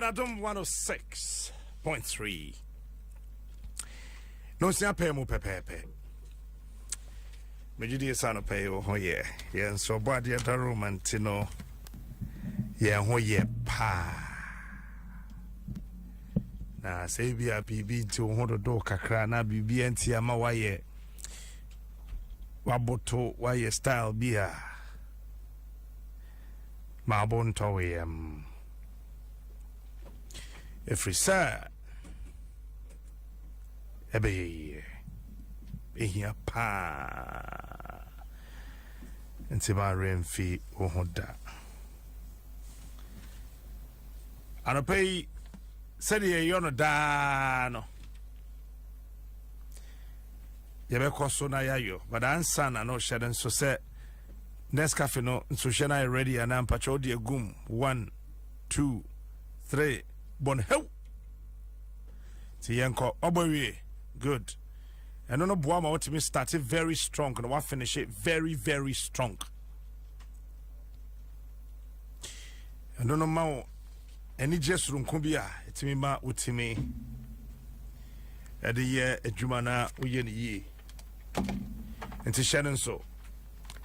Adom 106.3. No sia pay mo pepepe. Mejidi sano pay ho ye. Ye so body at the room and tino. Ye ho ye pa. Na say bi a bibi nti ho do kakra na bibi anti ama waye. Waboto waye style bia. Ma bon towem. Every sir ebe ehia pa nti ma remfi ohoda anopei sedi ye yono da no yebe koso na yayo but ansa na no sheden so se Nescafe no so shena ready and am pacho de gum 1 2 3 bon heu ti yenko obowie good and no boa ma want me start it very strong and wa finish it very very strong and no ma any just runko bia etimi ma utimi e de ye adwuma na uye ni yi enti shenen so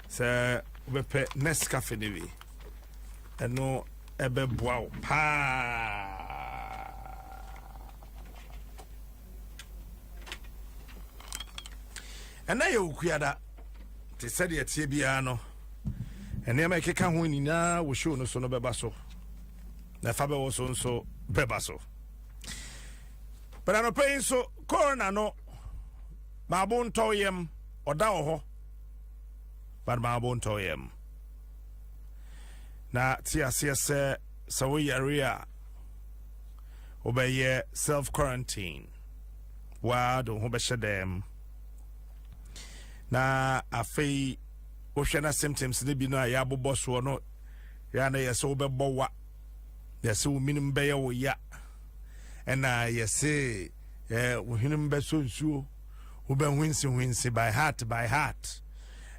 se obepe Nescafe ni bi eno ebe boa pa and na you kuada te said ye tie bia no ene ma keka ho nyina wo show no so no beba so na fa be wo so nso beba so but ano pay so corona no ma bon toyem oda ho but ma bon toyem na ti asese so we area obey self quarantine wa do ho be shedem na afei ohwena symptoms ne bi no ya bobbo so no ya na yese wo bebbo wa yese wo minim be ye wo ya ena yese wo hinim be so nsuo wo be hwinsi by heart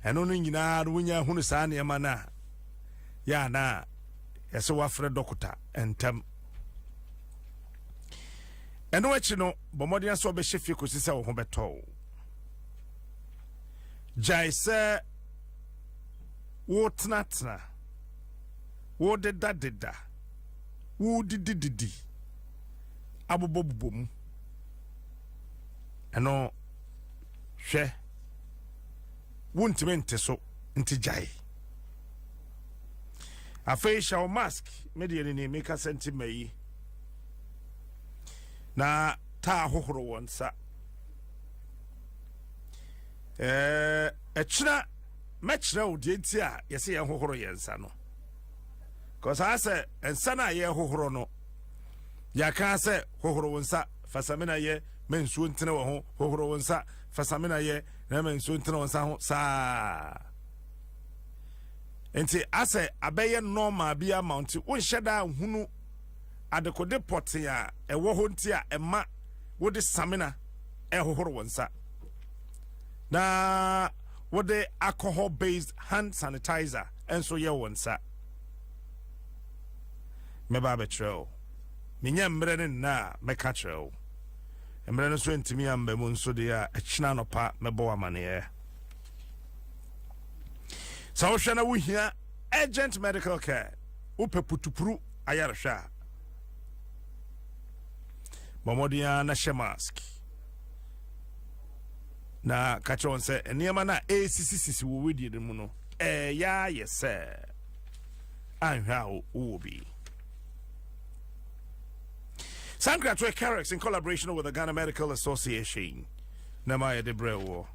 eno no nyina wo nya hunu saa ne ma na ya na yese wa frɛ doctor entem eno achi no bomodian so be hyefi kosi sɛ wo ho beto Jaise wo tnatna wo deda wo didi abobobom eno hwe wontime nte so nti jai afei shaw mask media ni meka senti mai na ta hohoro wonsa echina mechina odienti a yese ye hohoro yensa no cause ase ensa na ye hohoro no ya ka se hohoro wonsa fasamina ye mensuo ntene wo ho hohoro wonsa fasamina ye na mensuo ntene wonsa ho sa enti ase abeye normal bia amount wo hyeda hunu adekode pot ya ewo ho nti a ema wo de samina hohoro wonsa na what the alcohol based hand sanitizer and so ye wonsa me ba betrel minya mbrene na me ka trel mbrene so ntimi amba mu nso de a china no pa me bo amane so wo hwe na wo hia urgent medical care wo peputupuru ayarsha momodia na she mask na kachon se enema na ACCC wo wedi de mu no ya yese anhwa wo bi Sankra to Carex in collaboration with the Ghana Medical Association Namaya de Brewo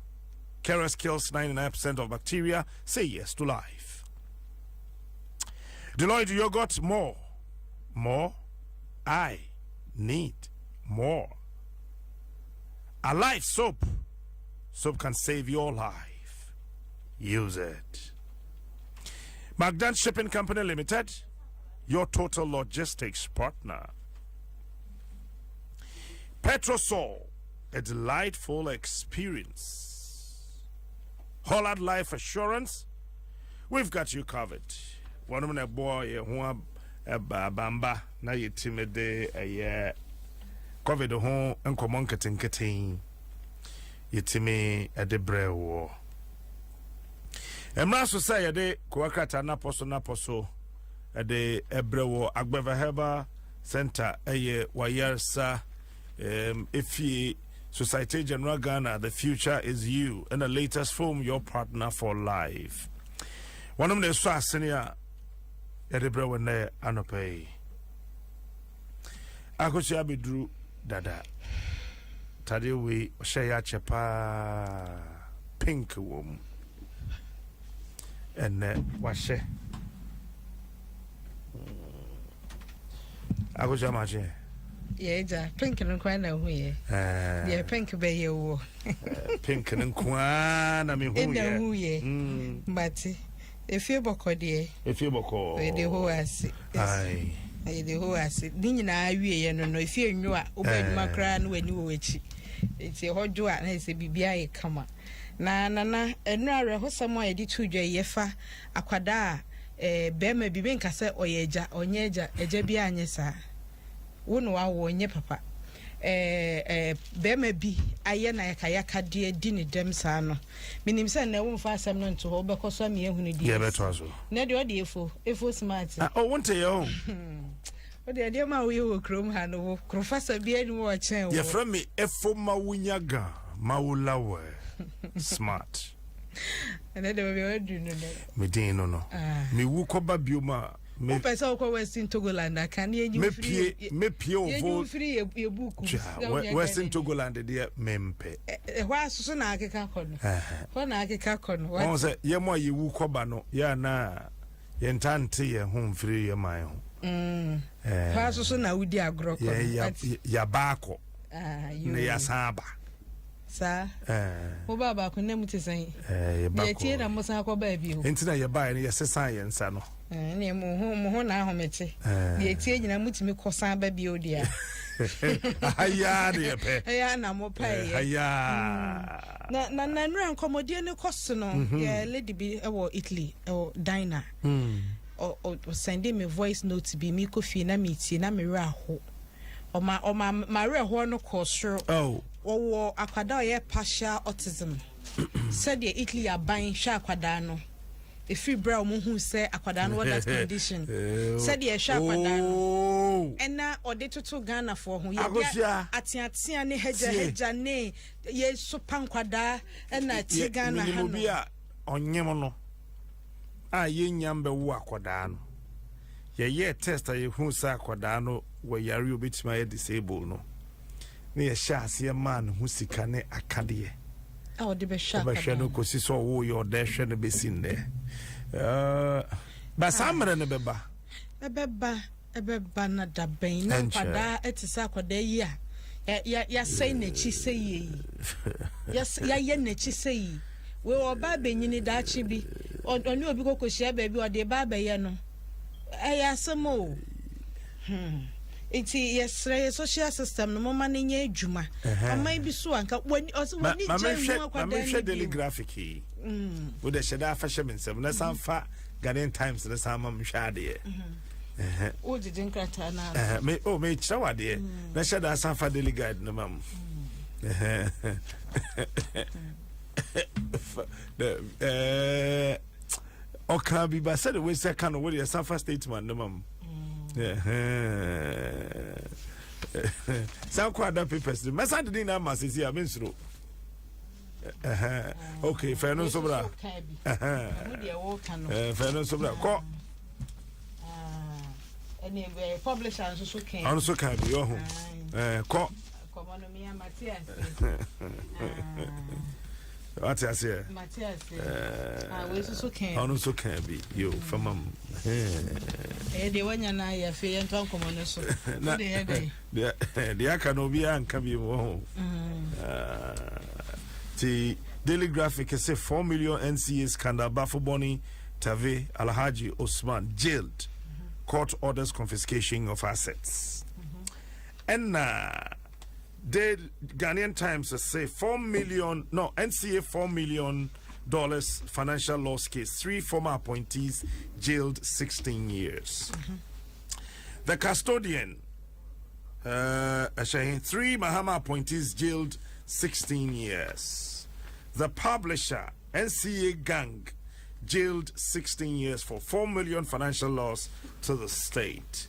Carex kills 99% of bacteria. Say yes to life. Deloitte yogurt more I need more. A life soap can save your life. Use it. Magdan Shipping Company Limited, your total logistics partner. Petrosol, a delightful experience. Hollard Life Assurance, we've got you covered. One of my boy who bamba na yetime de covid ho enkomo nketenketen yetime ede brewo emra so say yede kwakata na poso ede ebrewo Agbeva Herbal Center wayarsa if Society General Ghana, the future is you, and the latest film, your partner for life. One of the senior Edinburgh when they anopay. Akosia Bidru Dada Tadiwi Shaya Chepa Pink Wom and Washe Akosia Maje. Yeah, pink and quana we. Yeah, pink be you. Pink and quana me who ye. But if you boko dear, if you boko, the who has it. Aye, the who has it. Didn't I? We no, if you knew obey my crown when you were itchy. It's a hot door and it's a BBI come. Na, and now someone I did 2 yefa aquada, Bema Bibenka said, or yeja, or yeja, a jebia, yes, wonu wa wonye papa bema bi aye na yakayaka de dini dem sa no minim se na wo mfa asem no nto ho bekoso me ehunu di ye beto aso na de odi efo smart wonte ye ho odi de ma wo krom ha no professor bi enu wo chen wo ye from me efo ma wunyaga mawulawe smart na de be odu no me din no me wu ko ba bioma me pesa ko Western Togoland can you me pie ovo free e book Western Togoland de mempe hwa so na akeka kono ho na akeka kono won say ye mo ye wu koba no ya na ye ntante ye ho free ye man ho hwa so na wudi agro kono ya baako ne ya saba sa wo baba ko nem tisan ye tie na mo san ko ba bi ho entina ye ba ye sesan ye nsa no ne mo na ahomete ye tie nyina mutimi kosan ba bi odia aya de pe aya na mo pa ye aya na nran komodie ne koso no ye lady bi e wo Italy e wo diner o send me voice note bi mi kofi na mi tie na me ra ho o ma re ho no kosro wo akwada ye partial autism said ye Italy aban hwa akwada no if you bra mo hu say akwada no what that condition said ye hwa akwada no ena ode toto Ghana for ho ye atiatia ne heja ne ye so pankwada ena ti Ghana ha no bia onyem no a ye nyambe wo akwada no ye test ye hu say akwada no we yare obetima ye disable no ne ye hye man hu sika ne akade oh de be sha no kosi so wo yo de hwe no be sin de ba samre ne beba na da ben na kwada etisa kwada yi a ya sei na chi sei ya ye na chi sei we oba benyini da chi bi oni obi kokohia ba bi o de ba ye no ya samo iti yesre social system no mama ne nya adwuma ama bi so anka woni je mu akwada ni daily graphic wo de sheda fashion nsem na sanfa Ghanaian Times na sama mhwade o de dinkrata na me chawade na sheda sanfa daily guide no mam oka bi ba said we say kan wo de sanfa statement no mam some quite papers. The message didn't have masses here. Minsro. Okay, fair no sobra. Fair no sobra. Ko. Anyway, publisher also can. Also can be your home. Ko. Come on, me and Matthias. What I say? Matthias. We also can. Also can be you from the one you know, you feel and talk on so. The aka no be anka bi mo. The Daily Graphic say 4 million NCA scandal Bafo Boni Tave Alhaji Osman jailed. Court orders confiscation of assets. And the Ghanaian Times say NCA $4 million financial loss case. 3 former appointees jailed 16 years. The custodian, 3 Mahama appointees jailed 16 years. The publisher, NCA gang, jailed 16 years for 4 million financial loss to the state.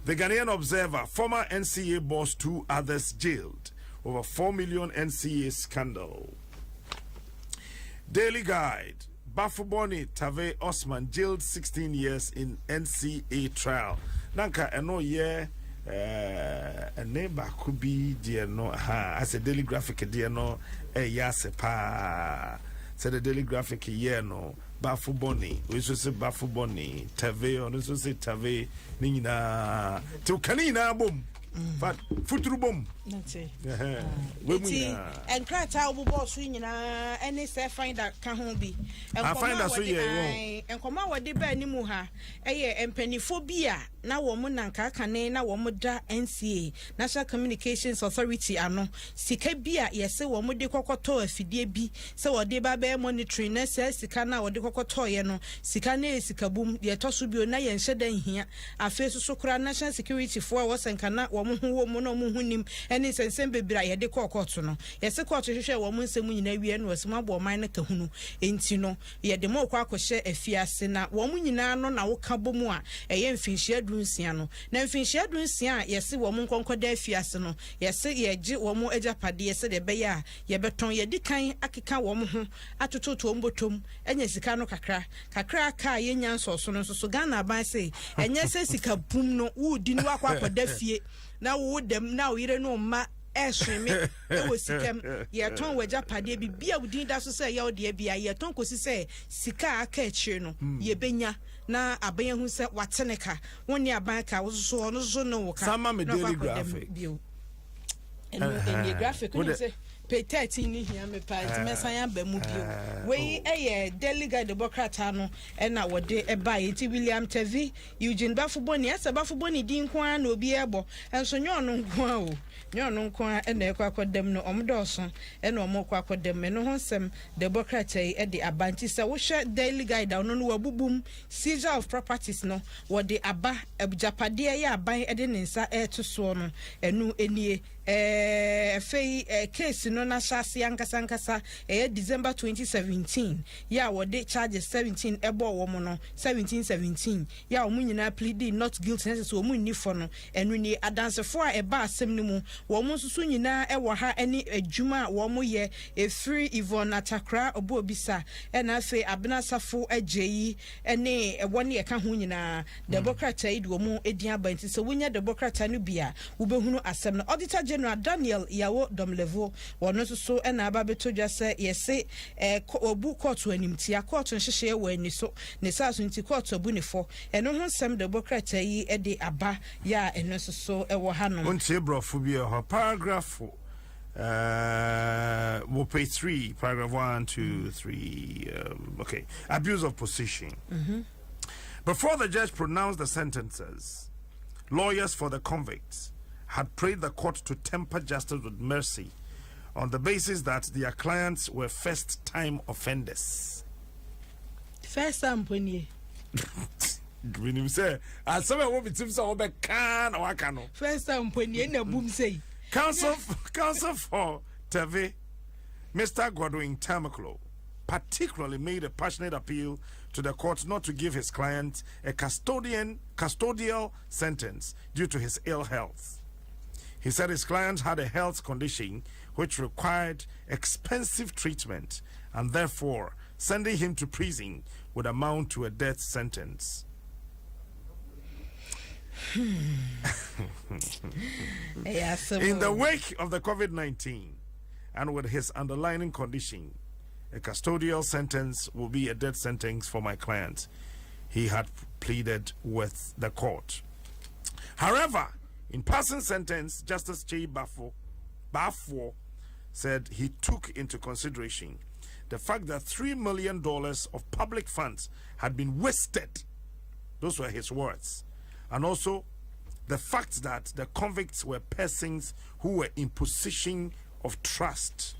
The Ghanaian Observer, former NCA boss, 2 others jailed over 4 million NCA scandal. Daily Guide, Bafuboni Tave Osman jailed 16 years in NCA trial. Nanka eno ye a neighbor could be dear no as a Daily Graphic dear no yase pa said the Daily Graphic ye no Bafuboni we should say Bafuboni Tave or we should say Tave Nina to Kanina boom but futuru boom. And crat out boss nyina any say find that can home be and find us so and come out de ba ni mu ha empaniphobia na wo mu nanka kane na wo mu da NCA National Communications Authority ano sika bia yese wo mu de kokoto afidie bi se wo de ba be monitoring na se sika na wo de kokoto ye no sika na sika bum ye toso bio na ye nhye dan hia afi so kura national security for wo senka na wo mu hu wo mu no mu hunim eni sensem bebira ye de kokoto no yese kokoto hwehwe wo mu nsem nyina wie no asem abo man na kahunu enti no ye de mo kwa akohye afiase na wo mu nyina no na wo ka bomu a eye mfinhye dunsia no na mfinhye dunsia yese wo mu nkonkoda afiase no yese ye gye wo mu agapade yese de be ya ye beton ye dikan akeka wo mu ho atototo mbotom enya sika no kakra ka ye nyanso so no so Ghana ban say enya se sika bum no wo di no akwakoda fie na wo dem na wo yire no ma esweme e wo sikem ye ton waja pade bibia wudin da so say ye ode bia ye ton kosi say sika aka echire no ye benya na aban hu say wateneka woni aban ka wo so no so no wo ka sama me Daily Graphic and graphic no say pay 13 ni hia me pa mesan ya ba mu bio we Daily Guide Democrat no e na wode e ba enti William Tevi Eugene Bafuboni asa Bafuboni din ko an obi ebo enso nyo no nko a o nyo no nko a na ekwakodem no omdoso e na omokwakodem me no ho nsem Democrat e de abanti se wo hwe Daily Guide no no wabubum seizure of properties no wode aba abjapade ya aban e de nsa e to so no enu enie case no na shasi ankasa December 2017 ya wode charges 17 ebo wo mo no 17 ya wo nyina pleading not guilty na so wo ni fo no enu ni adansefo a eba asem ni mu wo mo susu nyina e wo ha ani adwuma wo mo ye free Yvonne Atakra obo obisa na afi abena safo ajeyi ene woni e ka ho nyina Democrat aid wo mo edian banti so wonya Democrat anu bia wo behunu asem no auditor general Daniel Yawo Domlevo wono so na aba beto dwa se yese obu court animtia court nhyehyɛ wɔ ani so ne sa so nti court obu ne fo ɛno ho nsɛm Democrat yi de aba ya ɛno so ɛwɔ hanom ontie brofo bi ho paragraph we'll pay 3 paragraph 1 2 3 okay, abuse of position. Before the judge pronounced the sentences, lawyers for the convicts had prayed the court to temper justice with mercy on the basis that their clients were first-time offenders. First-time pony. When you say, "I saw a woman seems so bad, can or I cannot." First-time pony, and a boom say. Counsel for Teve, Mr. Godwin Tamaklo, particularly made a passionate appeal to the court not to give his client a custodial sentence due to his ill health. He said his client had a health condition which required expensive treatment, and therefore sending him to prison would amount to a death sentence. In the wake of the COVID-19 and with his underlying condition, a custodial sentence will be a death sentence for my client, he had pleaded with the court. However, in passing sentence, Justice J. Bafo said he took into consideration the fact that $3 million of public funds had been wasted. Those were his words. And also the fact that the convicts were persons who were in position of trust.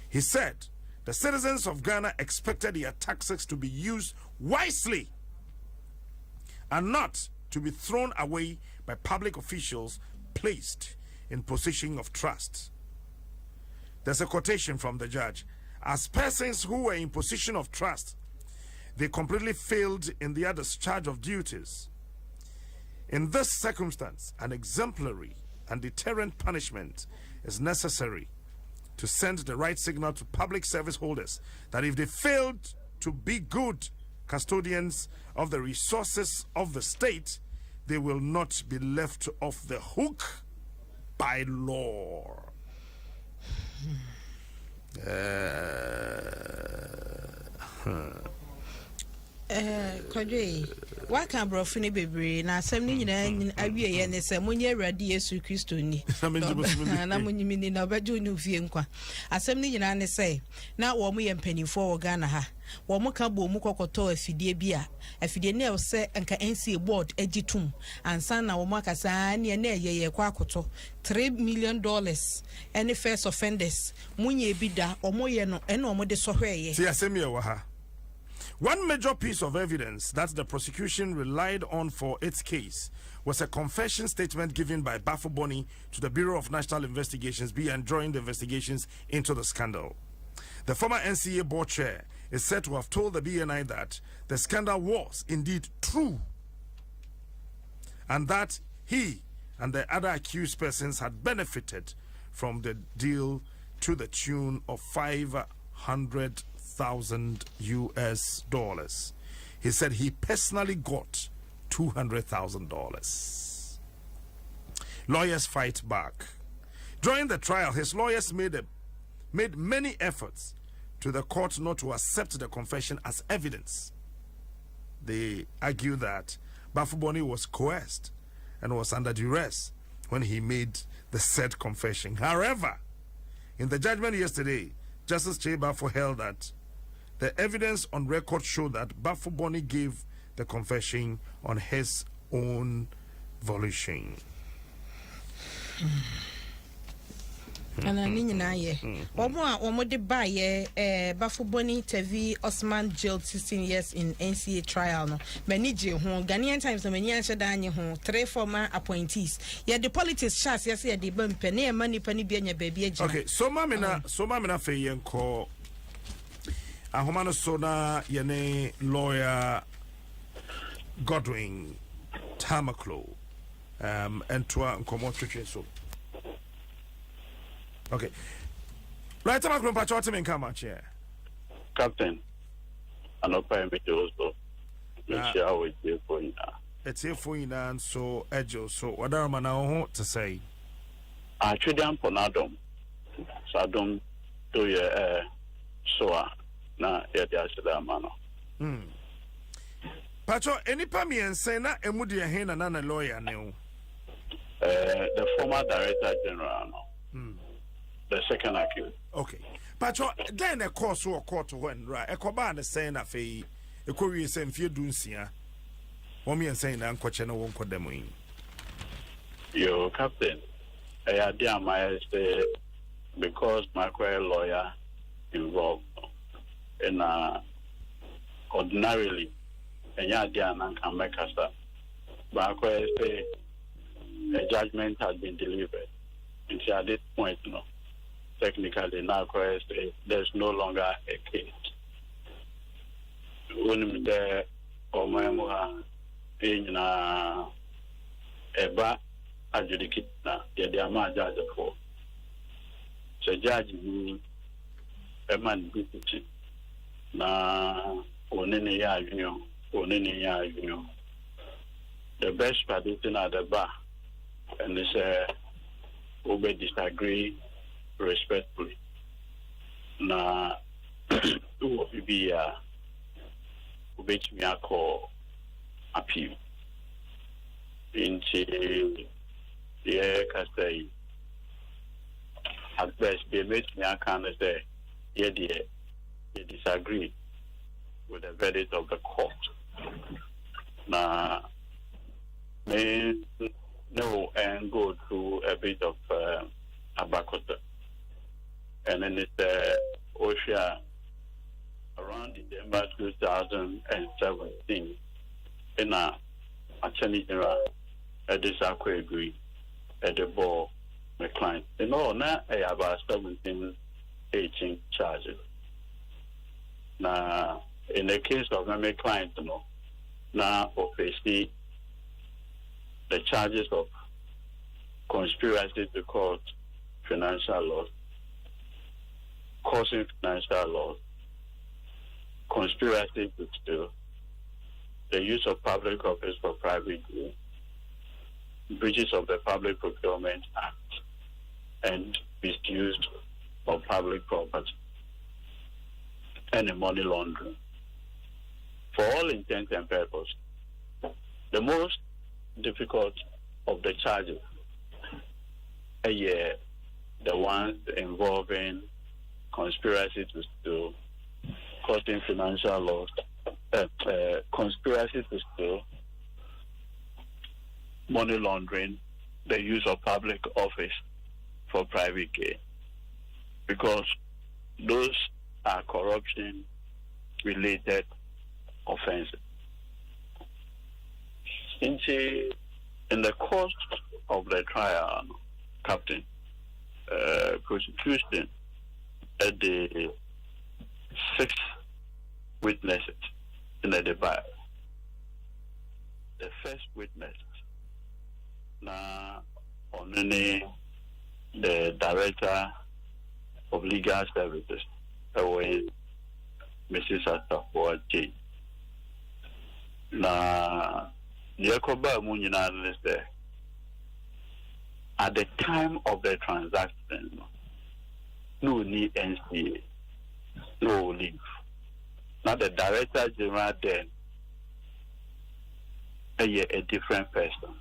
He said the citizens of Ghana expected their taxes to be used wisely and not to be thrown away by public officials placed in position of trust. There's a quotation from the judge. As persons who were in position of trust, they completely failed in their discharge of duties. In this circumstance, an exemplary and deterrent punishment is necessary to send the right signal to public service holders that if they failed to be good custodians of the resources of the state, they will not be left off the hook by law. Kodwe waka brofo ne bebre na asem ni nyina awie ye ne se munye awrade Yesu Kristo ni na munyimi ni na obejo ni fie nkwa asem ni nyina ne se na wo mo ye mpanifo wo Ghana ha wo mo ka bo mu kokoto afidie bi a afidie ne se nka NCA board agitum ansa na wo mo akasa ne na ye kwa akoto $3 million any first offenders munye bi da omo ye no ene omo de sohweye see asem ye wa ha. One major piece of evidence that the prosecution relied on for its case was a confession statement given by Bafo Boni to the Bureau of National Investigations (BN) during the investigations into the scandal. The former NCA board chair is said to have told the BNI that the scandal was indeed true and that he and the other accused persons had benefited from the deal to the tune of $500,000 US. He said he personally got $200,000. Lawyers fight back. During the trial, his lawyers made many efforts to the court not to accept the confession as evidence. They argue that Bafo Boni was coerced and was under duress when he made the said confession. However, in the judgment yesterday, Justice Che Bafo held that the evidence on record showed that Bafo Boni gave the confession on his own volition. Ana ni nyina ye omo de ba ye Bafo Boni TV Osman jailed 16 years in NCA trial no mani je ho Ghanaian Times mani an sheda anye ho 3 former appointees ye the politics chance ye say de ba mpe na ye mani pani bi anya ba bi agina. Okay, so ma me na fe ye nko ahoma so na ye ne lawyer Godwin Tamaklo entwa nkomo twetwe so. Okay. Right, I'm going to patch out in Kamachi. Captain, I'm not paying me also. It's here for you, and so Edjo. So, what am I now to say? I treat them for Adom. So, I don't do your na Yadia Mano. Pacho, any Pami and Sena, and would you hand another lawyer now? The former director general. The second accused. Okay. Pacho, then a course or court to when, right? A command saying a fee, a courier saying few dunsia. Woman and saying, I'm coaching a won't put them in. Your captain, I had my say because my career lawyer involved in ordinarily, and Yadiana can make us that. But I say a judgment has been delivered. And at this point, no. Technically, now there's no longer a case. When the Omamoa in Eba adjudicate na the judge for. So, judge a man beauty na onini ya union. The best part is in the bar, and they say, we disagree respectfully. Na who be me call appeal into the say at best they make me can say they disagree with the verdict of the court. Na no and go through a bit of abacota. And then it's OSHA around December 2017 in a Attorney General at this aqua agree at the ball, my client. And all now I have about 17, 18 charges. Now, in the case of my client, now obviously the charges of conspiracy to cause financial loss, causing financial loss, conspiracy to steal, the use of public office for private gain, breaches of the Public Procurement Act, and misuse of public property, and the money laundering. For all intents and purposes, the most difficult of the charges are the ones involving conspiracy to steal, causing financial loss, conspiracy to steal, money laundering, the use of public office for private gain, because those are corruption-related offenses. In the course of the trial, Captain, prosecution at the 6 witnesses in the debate. The first witness, now on the director of legal services, Mrs. Asafoa J. Now, the there. At the time of the transaction, no need NCA, no leave. Now the director general then a different person.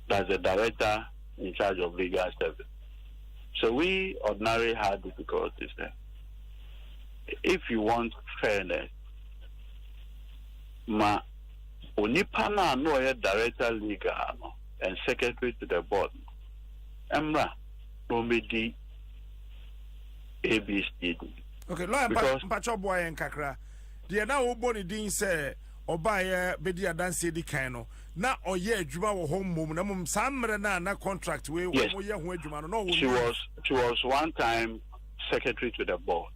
That's the director in charge of legal service. So we ordinarily had difficulties there. If you want fairness, ma onipa na no director legal and secretary to the board. Emra Romedi ABCD. Okay, lawyer Mpacho boy and kakra. The na oboni din say obaye bedi adanse di kan no. Na oye adwuma wo home mom na mum samre na contract we wo ye ho adwuma no. She was one time secretary to the board.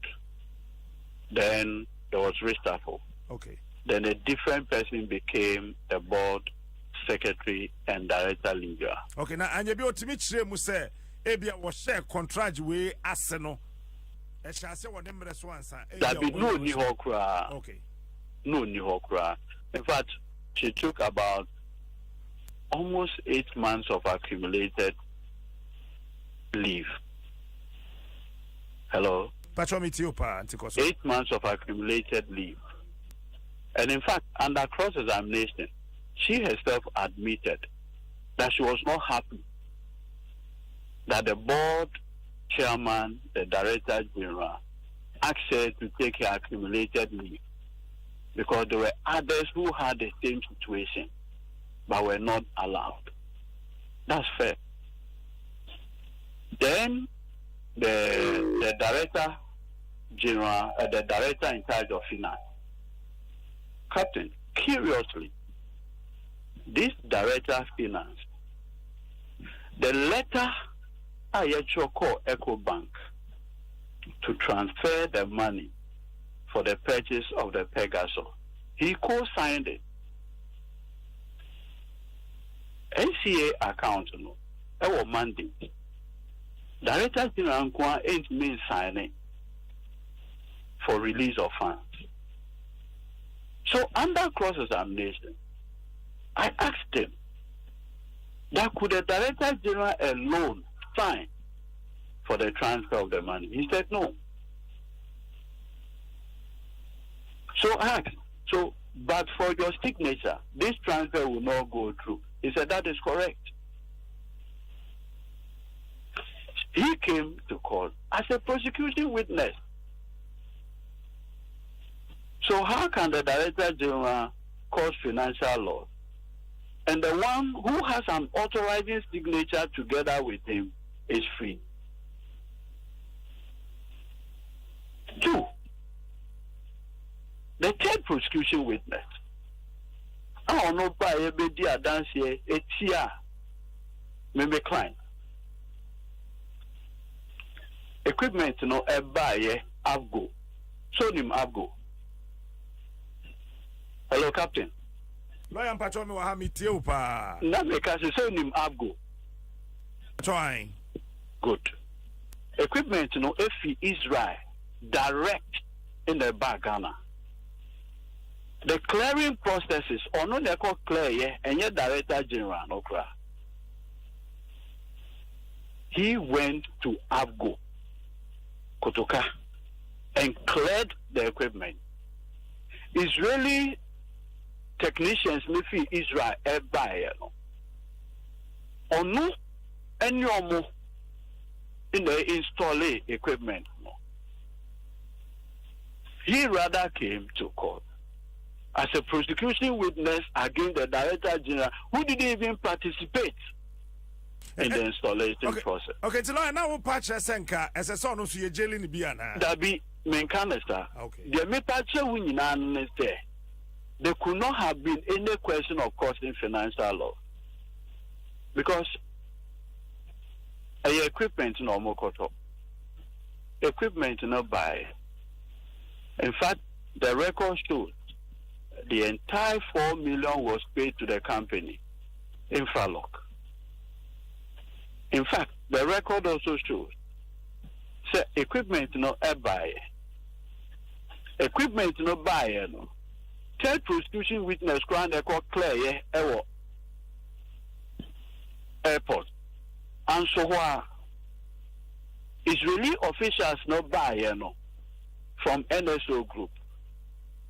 Then there was reshuffle. Okay. Then a different person became the board secretary and director legal. Okay, now anya bi otimi kire mu say ebia wo share contract we ase no. E sha se wo dem reso ansa. That be no ni hokra. Okay. No ni hokra. In fact, she took about almost 8 months of accumulated leave. Hello. 8 months of accumulated leave. And in fact, under cross-examination, she herself admitted that she was not happy that the board chairman, the director general, asked her to take her accumulated leave because there were others who had the same situation but were not allowed. That's fair. Then the director general, the director in charge of finance, Captain, curiously, this director of finance, the letter I actually call Echo Bank to transfer the money for the purchase of the Pegasus, he co-signed it. NCA account, our mandate. Director General Nkwa ain't mean signing for release of funds. So under cross-examination, I asked him that could the Director General alone sign for the transfer of the money? He said no. So I asked, but for your signature, this transfer will not go through. He said that is correct. He came to court as a prosecuting witness. So how can the Director General cause financial loss? And the one who has an authorizing signature together with him is free. 2, the third prosecution witness. I don't know by a dance here, maybe client. Equipment no buy Avgo. So him Avgo. Hello, Captain. Lawyer Mpacho me wa ha metie pa. Na make us so him Avgo. Trying. Good. Equipment no efi Israel direct in the back Ghana. The clearing processes or no they call clear and yet director general no cry. He went to Avgo Kotoka and cleared the equipment. Israeli technicians maybe Israel buy or no any more in the install equipment. No. He rather came to court as a prosecution witness against the director general who didn't even participate in the installation process. Okay, so now we patch a senka as a son of your jail in the Biana. That be main canister. Okay. The me patch a win in there. There could not have been any question of costing financial law. Because equipment no more cut up. Equipment no buy. In fact, the record shows the entire 4 million was paid to the company, Infralock. In fact, the record also shows say equipment no buy. Equipment no buy no. Third prosecution witness ground clear airport. And so Israeli officials no buy no from NSO group.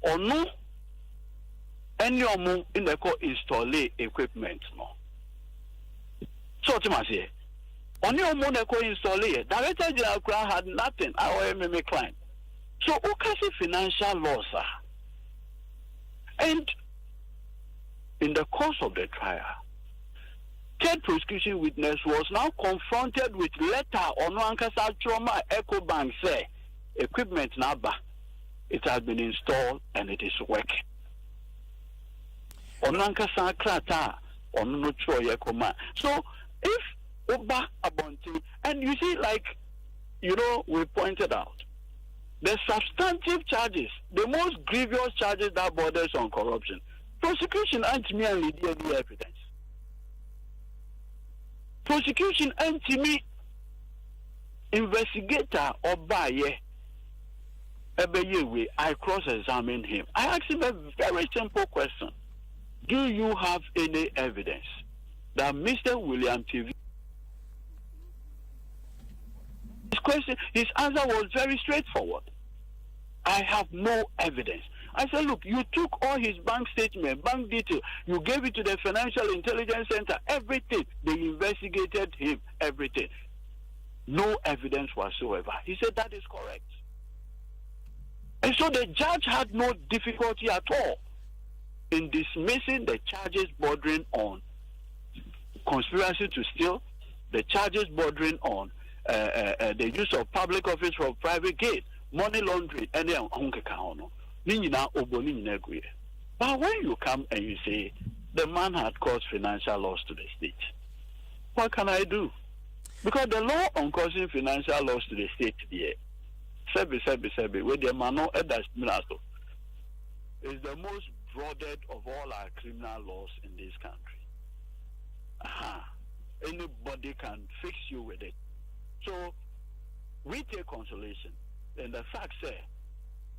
Or no any more in the install equipment no. So to my say, only more install director general had nothing. Our MMA client. So who can say financial loss? And in the course of the trial, third prosecution witness was now confronted with letter on Ankasa trauma Echo Bank say equipment number it has been installed and it is working. On Ankasa Krata on no Troy command. So if Oba Abonti and you see like we pointed out the substantive charges, the most grievous charges that borders on corruption, prosecution anti-me and lead the evidence. Prosecution anti-me investigator or buyer, I cross-examine him. I asked him a very simple question. Do you have any evidence that Mr. William TV? His answer was very straightforward. I have no evidence. I said, look, you took all his bank statement, bank detail, you gave it to the Financial Intelligence Center, everything. They investigated him, everything. No evidence whatsoever. He said that is correct. And so the judge had no difficulty at all in dismissing the charges bordering on conspiracy to steal, the charges bordering on the use of public office for private gain, money laundering, and then but when you come and you say the man had caused financial loss to the state, what can I do? Because the law on causing financial loss to the state here, where the man is the most broaded of all our criminal laws in this country. Anybody can fix you with it. So we take consolation in the fact that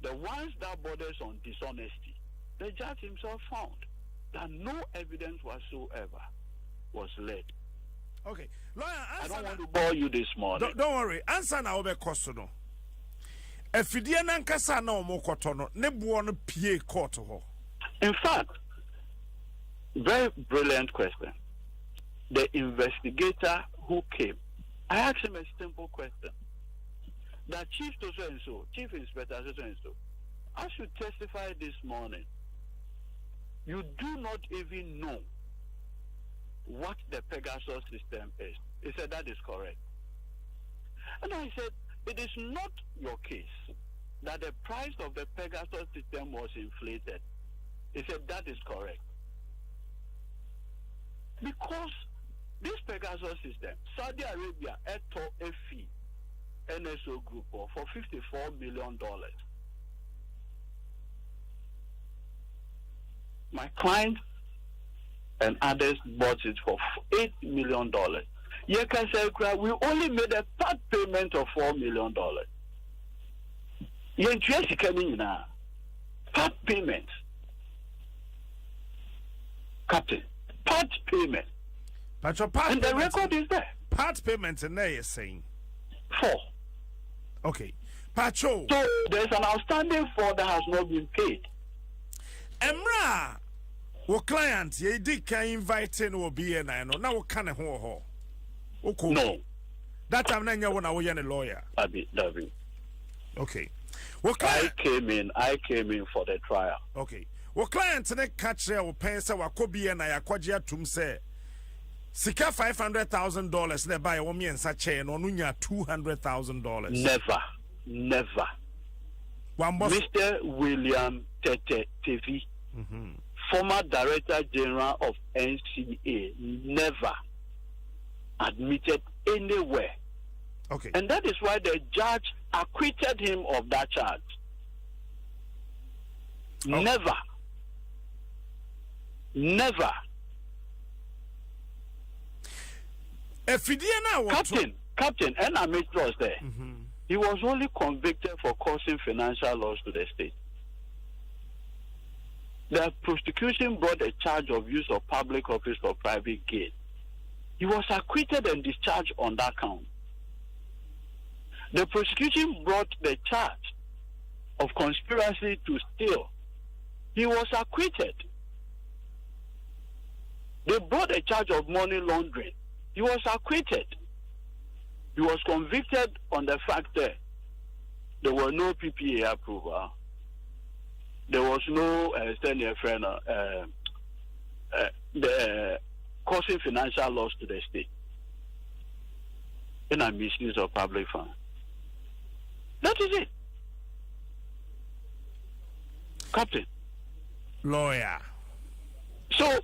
the ones that borders on dishonesty, the judge himself found that no evidence whatsoever was laid. Okay, lawyer, I don't want to bore you this morning. Don't worry. Answer now be question. Efidie na nkasa na omokoto no ne buo no pie court ho. In fact, very brilliant question. The investigator who came, I asked him a simple question. That Chief so-and-so, Chief Inspector so-and-so, as you testify this morning, you do not even know what the Pegasus system is. He said, that is correct. And I said, it is not your case that the price of the Pegasus system was inflated. He said, that is correct. Because This Pegasus system, Saudi Arabia eto a fee NSO group for $54 million. My client and others bought it for $8 million. You can say we only made a part payment of $4 million. You interest coming now. Part payment. Captain, part payment. But your part and the payment, record is there. Part payment, and there you're saying 4. Okay. Pacho. So there's an outstanding 4 that has not been paid. Emra, what client ye did can invite in or be and I know now what kind of ho. Okay. No. That time then you want to a lawyer. David. Okay. What I client? came in for the trial. Okay. What client ne catch or pay say wa ko be na ya kwaje atum say sika $500,000 ne buy woman and such no nunya $200,000. Never. One boss. Mr. William Tete TV, former Director General of NCA, never admitted anywhere. Okay. And that is why the judge acquitted him of that charge. Okay. Never. Captain, and I made trust there. He was only convicted for causing financial loss to the state. The prosecution brought a charge of use of public office for private gain. He was acquitted and discharged on that count. The prosecution brought the charge of conspiracy to steal. He was acquitted. They brought a charge of money laundering. He was acquitted. He was convicted on the fact that there were no PPA approval. There was no causing financial loss to the state and a misuse of public funds. That is it. Captain. Lawyer. So,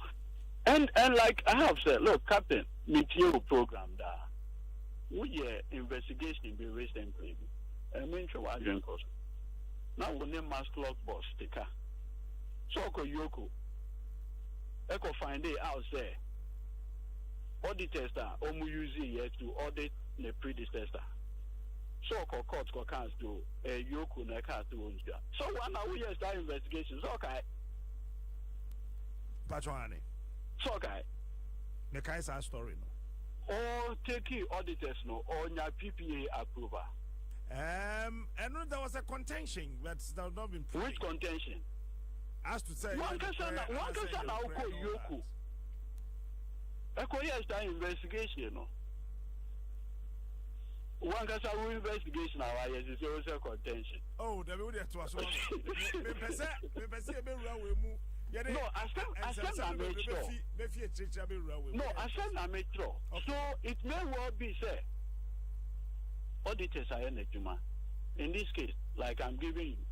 and like I have said, look, Captain, meteor program that we investigation be recently. I mean, now we name mass clock boss sticker. So Yoko. Echo find it out there. Auditors that use it to audit the predecessor. So court can't do a Yoko Neka to so one hour we start investigations. Okay. Pachuani. So okay. The Kaisa story no. Or take auditors no or your PPA approval. And there was a contention that's not been proved. Which contention? As to say one person now call Yoko. Echo yes that investigation no. One person will investigation our yes is also contention. Oh, the way that was one. No, I said I made sure. No, I said I made sure. So it may well be said auditors are in the Juma. In this case, like I'm giving you,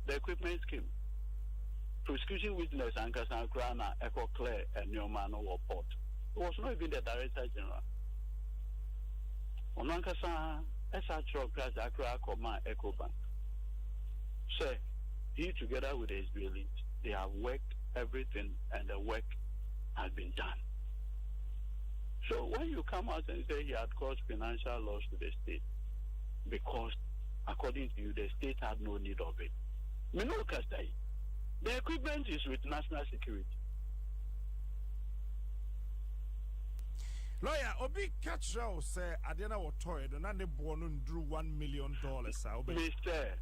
the equipment scheme, prosecution witness Ankasan Krana, Echo Claire, and Newman or Port. It was not even the Director General. On Ankasan, SHO Class Accra Command Echo Bank. So, he together with his Israelis, they have worked everything and the work has been done. So when you come out and say he had caused financial loss to the state, because according to you, the state had no need of it. The equipment is with national security. Lawyer, Obi Catchrow say Adena was toyed and they born drew $1 million. Mr.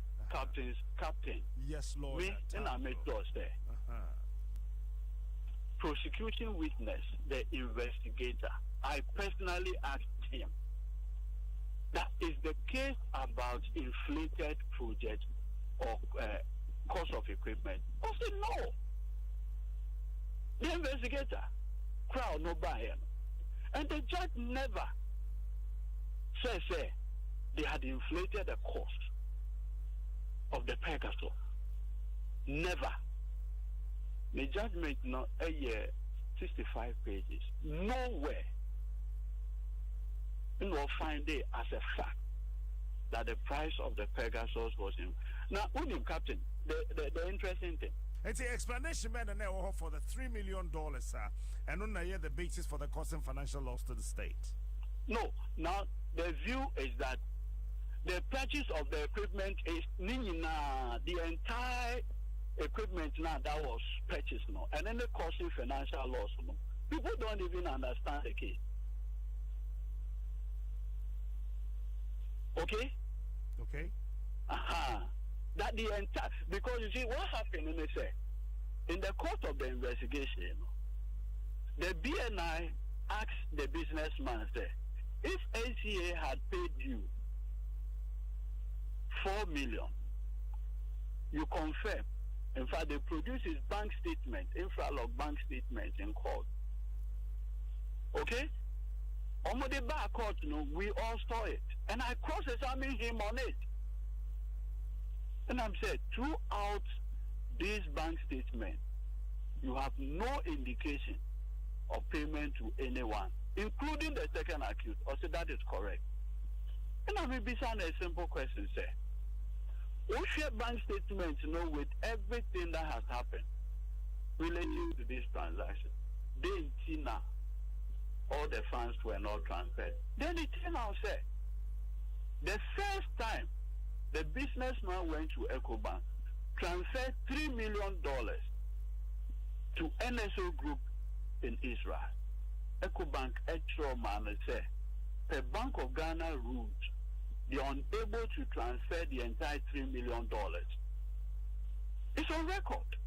Captain. Yes, Lord. And I made those there. Prosecution witness, the investigator, I personally asked him, that is the case about inflated project or cost of equipment. I said no. The investigator, crowd no buyer. And the judge never said they had inflated the cost of the Pegasus. Never. The judgment not a year 65 pages. Nowhere find it as a fact that the price of the Pegasus was in. Now, Captain, the interesting thing. It's the explanation, man, and for the $3 million, sir, and on the basis for the causing financial loss to the state. No, now the view is that the purchase of the equipment is the entire equipment now that was purchased, and then the causing financial loss. People don't even understand the case. Okay. That the entire, because you see what happened in the course of the investigation, the BNI asked the businessman, if NCA had paid you $4 million, you confirm. In fact, they produced his bank statement, infralog bank statement in court. Okay? On the back court, we all saw it, and I cross-examined him on it. And I'm saying, throughout this bank statement, you have no indication of payment to anyone, including the second accused. I said that is correct. And I will be saying a simple question, sir. What's your bank statement, with everything that has happened relating to this transaction? All the funds were not transferred. Then it turned out, sir, the first time the businessman went to EcoBank, transferred $3 million to NSO Group in Israel. EcoBank actual man said, the Bank of Ghana rules, they are unable to transfer the entire $3 million. It's on record.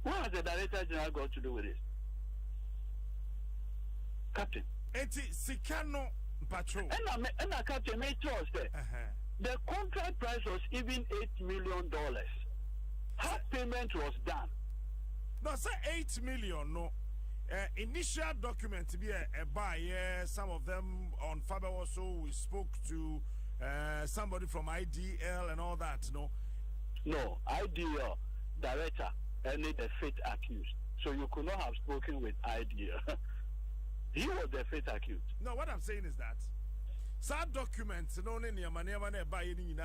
What has the Director General got to do with this? Captain. Eti Sikano Patrol. And a captain made choice there. The contract price was even $8 million. Half payment was done. No, say $8 million. No, initial document be a buy. Some of them on Faber also. We spoke to somebody from IDL and all that. No, IDL director and the fifth accused. So you could not have spoken with IDL. He was the fifth accused. No, what I'm saying is that sad documents, no, buy any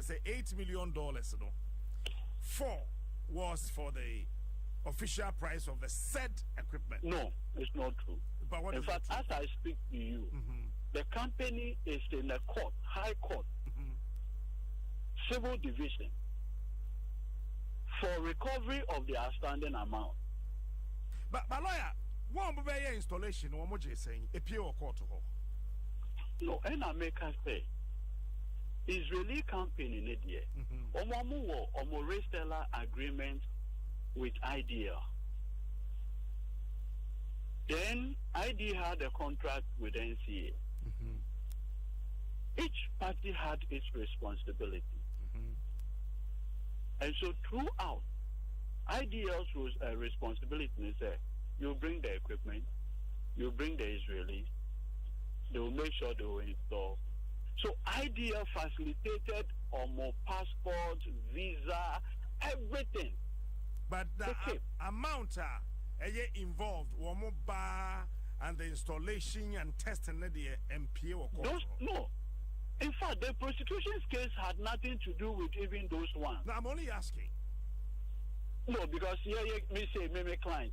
say $8 million. No, 4 was for the official price of the said equipment. No, it's not true. But what in fact, as I speak to you, the company is in the court, high court, civil division, for recovery of the outstanding amount. But lawyer, one be installation, one more saying a pure court. No, and I make us say Israeli company in India, Omo reseller agreement with IDL. Then IDL had a contract with NCA. Each party had its responsibility. And so throughout, IDL's responsibility is you bring the equipment, you bring the Israelis, they will make sure they will install. So IDL facilitated more passport, visa, everything. But the amount involved, one more bar and the installation and testing the MPA or no. In fact, the prosecution's case had nothing to do with even those ones. No, I'm only asking. No, because me client,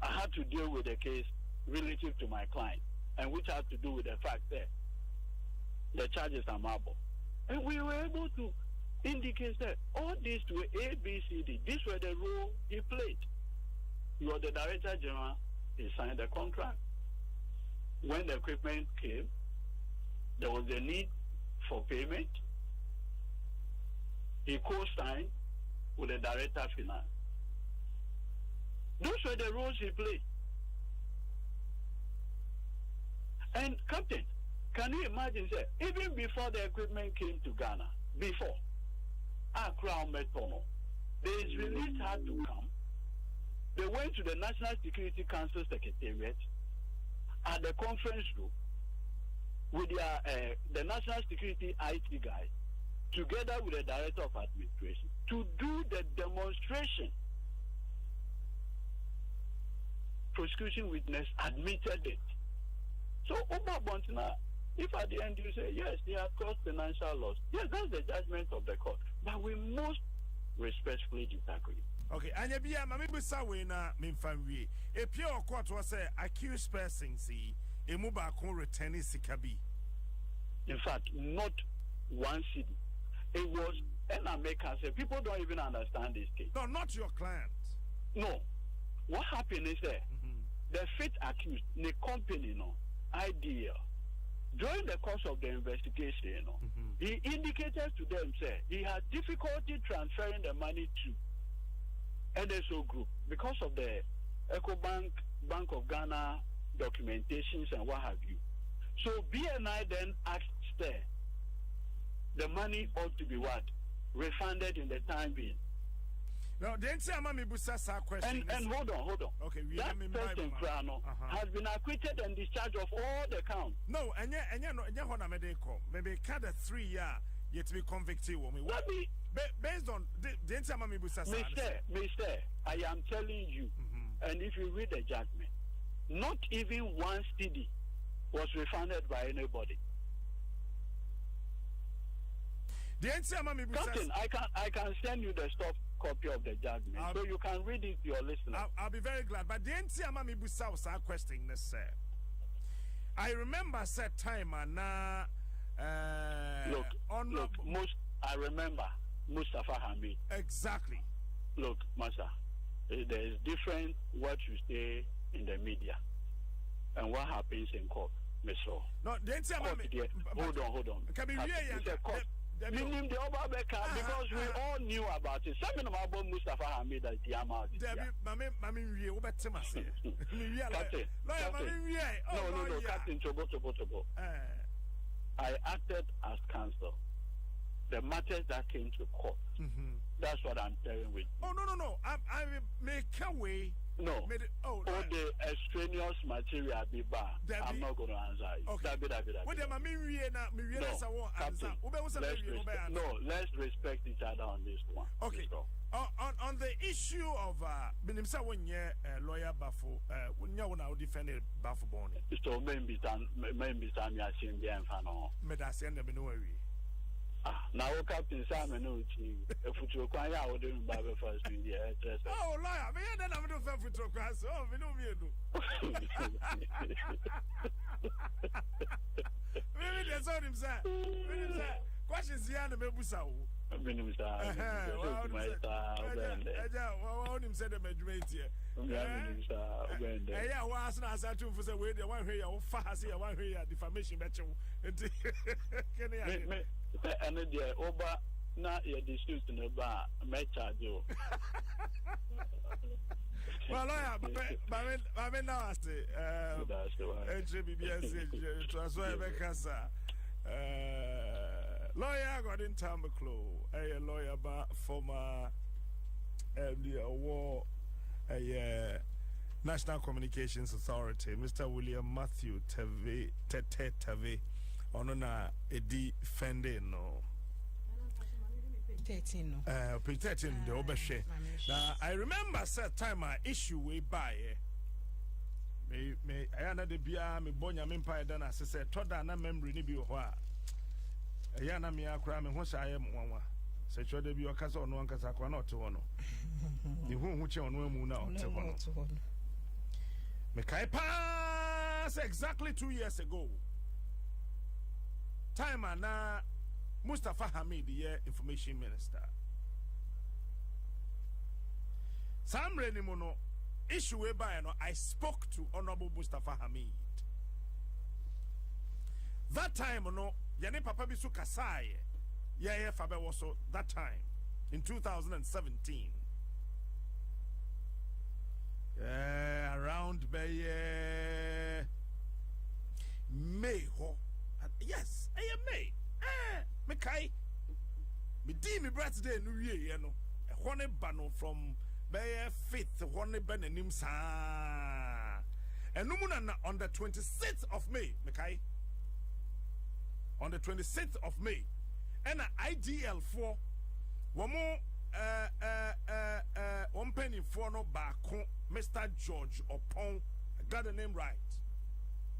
I had to deal with a case relative to my client, and which had to do with the fact that the charges are marble. And we were able to indicate that all these were A, B, C, D. These were the role he played. You are the Director General, he signed the contract. When the equipment came, there was a need for payment. He co-signed with the Director of Finance. Those were the roles he played. And Captain, can you imagine, sir, even before the equipment came to Ghana, before Accra Metono, the Israelis had to come. They went to the National Security Council Secretariat at the conference room with their, the National Security IT guy, together with the Director of Administration, to do the demonstration. Prosecution witness admitted it. So, Oba Bontina, if at the end you say, yes, they have caused financial loss, yes, that's the judgment of the court. But we must respectfully disagree. Okay, and you be a mammy Busawe na Mimfanwi. A pure court was a accused person, see, a mobile returning Sikabi. In fact, not one city. It was an American. People don't even understand this case. No, not your client. No. What happened is that the fifth accused, the company, idea. During the course of the investigation, he indicated to them, say, he had difficulty transferring the money to NSO Group because of the EcoBank, Bank of Ghana documentations and what have you. So BNI then asked the money ought to be what? Refunded in the time being. Now, then say Mami Busasa question. And hold on. Okay, that person has been acquitted and discharged of all the counts. No, and no, maybe kind of 3 year yet to be convicted. Based on the say Mami Busasa. Mister, I am telling you, and if you read the judgment, not even one cedi was refunded by anybody. Captain, I can send you the stop copy of the judgment so you can read it to your listeners. I'll be very glad. But the NC Mami Busa was our question, sir. I remember set time and look, I remember Mustafa Hamid. Exactly. Look, Master, there is different what you say in the media and what happens in court. No, the NC hold on. Can be real. Meaning the Obabeka because we all knew about it. Some of about Mustafa Hamid as the amount. Captain Chobo. I acted as counsel. The matters that came to court. That's what I'm telling with. Oh no. I make a way. No. All the extraneous material be bar. I'm not going to answer you. Okay. No, let's respect each other on this one. Okay. On the issue of Benimsa when you lawyer Bafo, when you now defended Bafo Bonnie. So maybe time you are seeing the infano. Medasian the Benuari. Now, Captain Simon, if you require, I would do Bible first in the address. Oh, liar, me and I'm not fair to class. Oh, we know me. Maybe that's all him, sir. Questions here and the Mebusa. Him said the majority. I was not as for the way they want here, fast here, one here, defamation better. And the Oba not your dispute in the bar, may charge you. Well, I mean, now I say, HBBS, transfer Becassa. Lawyer got in Tambaclo, a lawyer former the war, a National Communications Authority, Mr. William Matthew Teve, Onona Edi Fendeno. 13 protecting the Obeshe. Now, I remember that time I issue way by. Me ayana de bia me bonya me mpa eda na sese toda na memory ni bi ho a ayana me akura me ho sha ye nwanwa se choda bi okasa ono ankasa kwa na ote ho no ni hu che ono amu na ote ho no me kai pass exactly 2 years ago time na Mustafa Hamid the information minister Sam Renimono issue whereby I spoke to Honorable Mustafa Hamid. That time, Yane Papa Bisu Kasai, yeah, Faber was so that time in 2017. Around by May. Yes, I am May. Mekai, me di me birthday New Year, you know, a honey bano from. By fifth, one benanim sa. And Numuna on the 26th of May, Mekai. On the 26th of May, and IDL 4 one more 1 penny for no back, Mr. George Opon, I got the name right.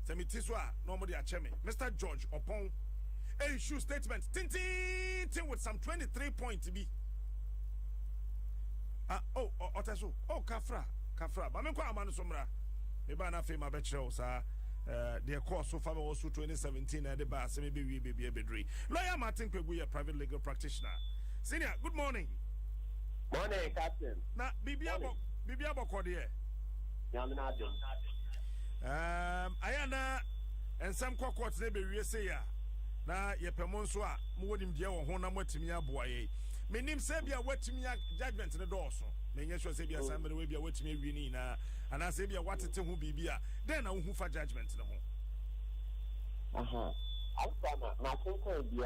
Semitiswa, normally a cheme. Mr. George Opon, a issue statement, tintin with some 23 points to be. Otasu, Kafra, Bamenko Amanu Somra, Ebana Fema Betcho, sir. Their course so far also 2017 at the bar, maybe we be a bedre. Lawyer Martin Peguya, private legal practitioner. Senior, good morning. Morning, Captain. Now, Bibiabo Cordier. Ayana and some cockroach they be say ya. Na ye permonswa, Modim Dia or Hona Motimia boy. My name Sabia Wetimia judgment in the door. Many sure Sabia somebody will be a wet me winning, and I Sabia what it who be beer. Then I who for judgment in the home. I've my sister be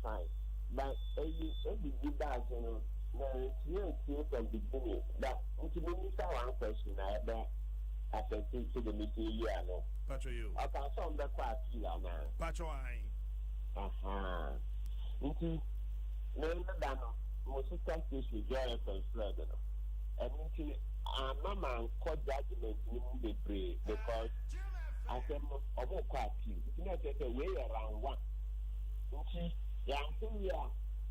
fine, but every good dance, you know, it's from the beginning. That if you one question, I bet I can think to the meeting, yeah, no. Patcho you. I can sound the quality, man. Patcho I. No, most of the cases we get from flood, and Mama called judgment in the pray because I said, of all quality, it's not just a way around one. Yeah,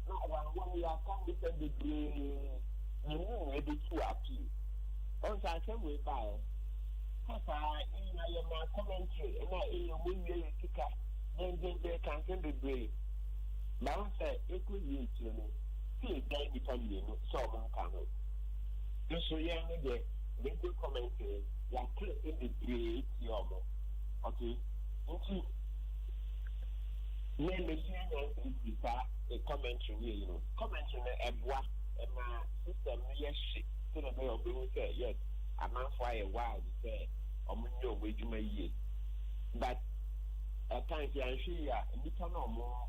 not around 1 year, come with the degree, you know, maybe to appeal. Also, I can way by. Papa, in my commentary, and I in your window, then they can send the grave. Now, say, it could use you know, see a guy become you, so one can. Just so young again, they do commentary, you are clipping the grave, okay? Okay. Then the senior is a commentary, you know, commentary, and my system, yes, shit, to the way of being said, yes, a man for a while, say, no way you may year. But at times, I'm sure you are, and you can know more.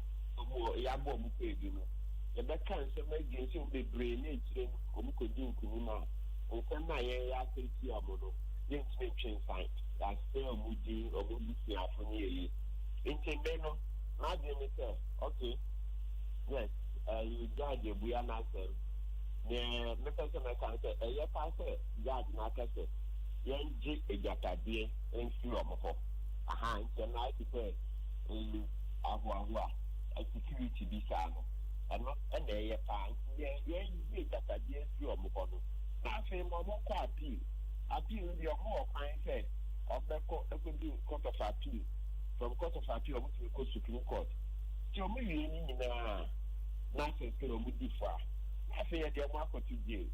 Yabo Mukegino. The back cancer may get you the brain, Omukodin Kunima, and some my area 30 abono, then change sign. That's still Mudi or Mudi from ye. In Tembeno, my dear, okay. Yes, you judge your Buana self. The Metal Mechanic, a year passer, Yard Nakasa, Yan Jig a Jata dear, and Fumoho. Aha, it's a night to say, Avoa. A security visa, and not an air time. Yeah, you that I did your Mokono. Now, say, Mamma, appeal. Appeal your more fine say, of the court of appeal, from court of appeal, which we call Supreme Court. So, me, nothing still would differ. I say, they are more to jail.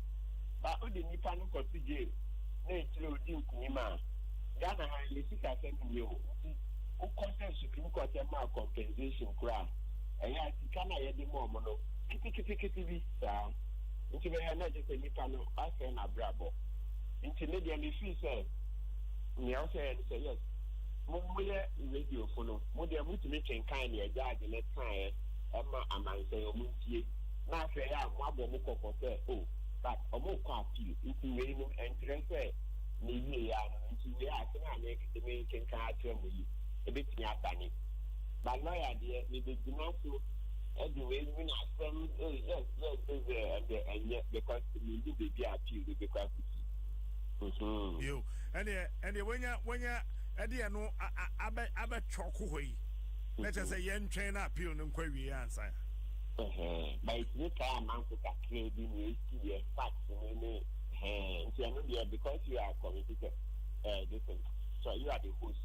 But all the Nippon got to jail. Nature, Duke Nima. Ghana, you see, I send you. Who contest Supreme Court and more compensation crime. And I can't hear the moment. Kitty, sir. Into the energy, Nipano, I say, a bravo. Intermediately, she said, me also say yes. Mumble radio follow. Mother, to make kindly a judge in a time. Emma, I might say, Omuntie. Now say, I'm Wabomoko for say, oh, but Omoko appeal into raining and transfer. Maybe I am into the action I make the main card with you. A bit near Danny. But lawyer, dear, we did not so anyway, when I send, yes, and yet because we do the appeal because you and when you're Eddie, no, I bet chalk away. Let us say, yen train appeal and query answer. But it's not a man to trade in the facts and because you are committed, so you are the host,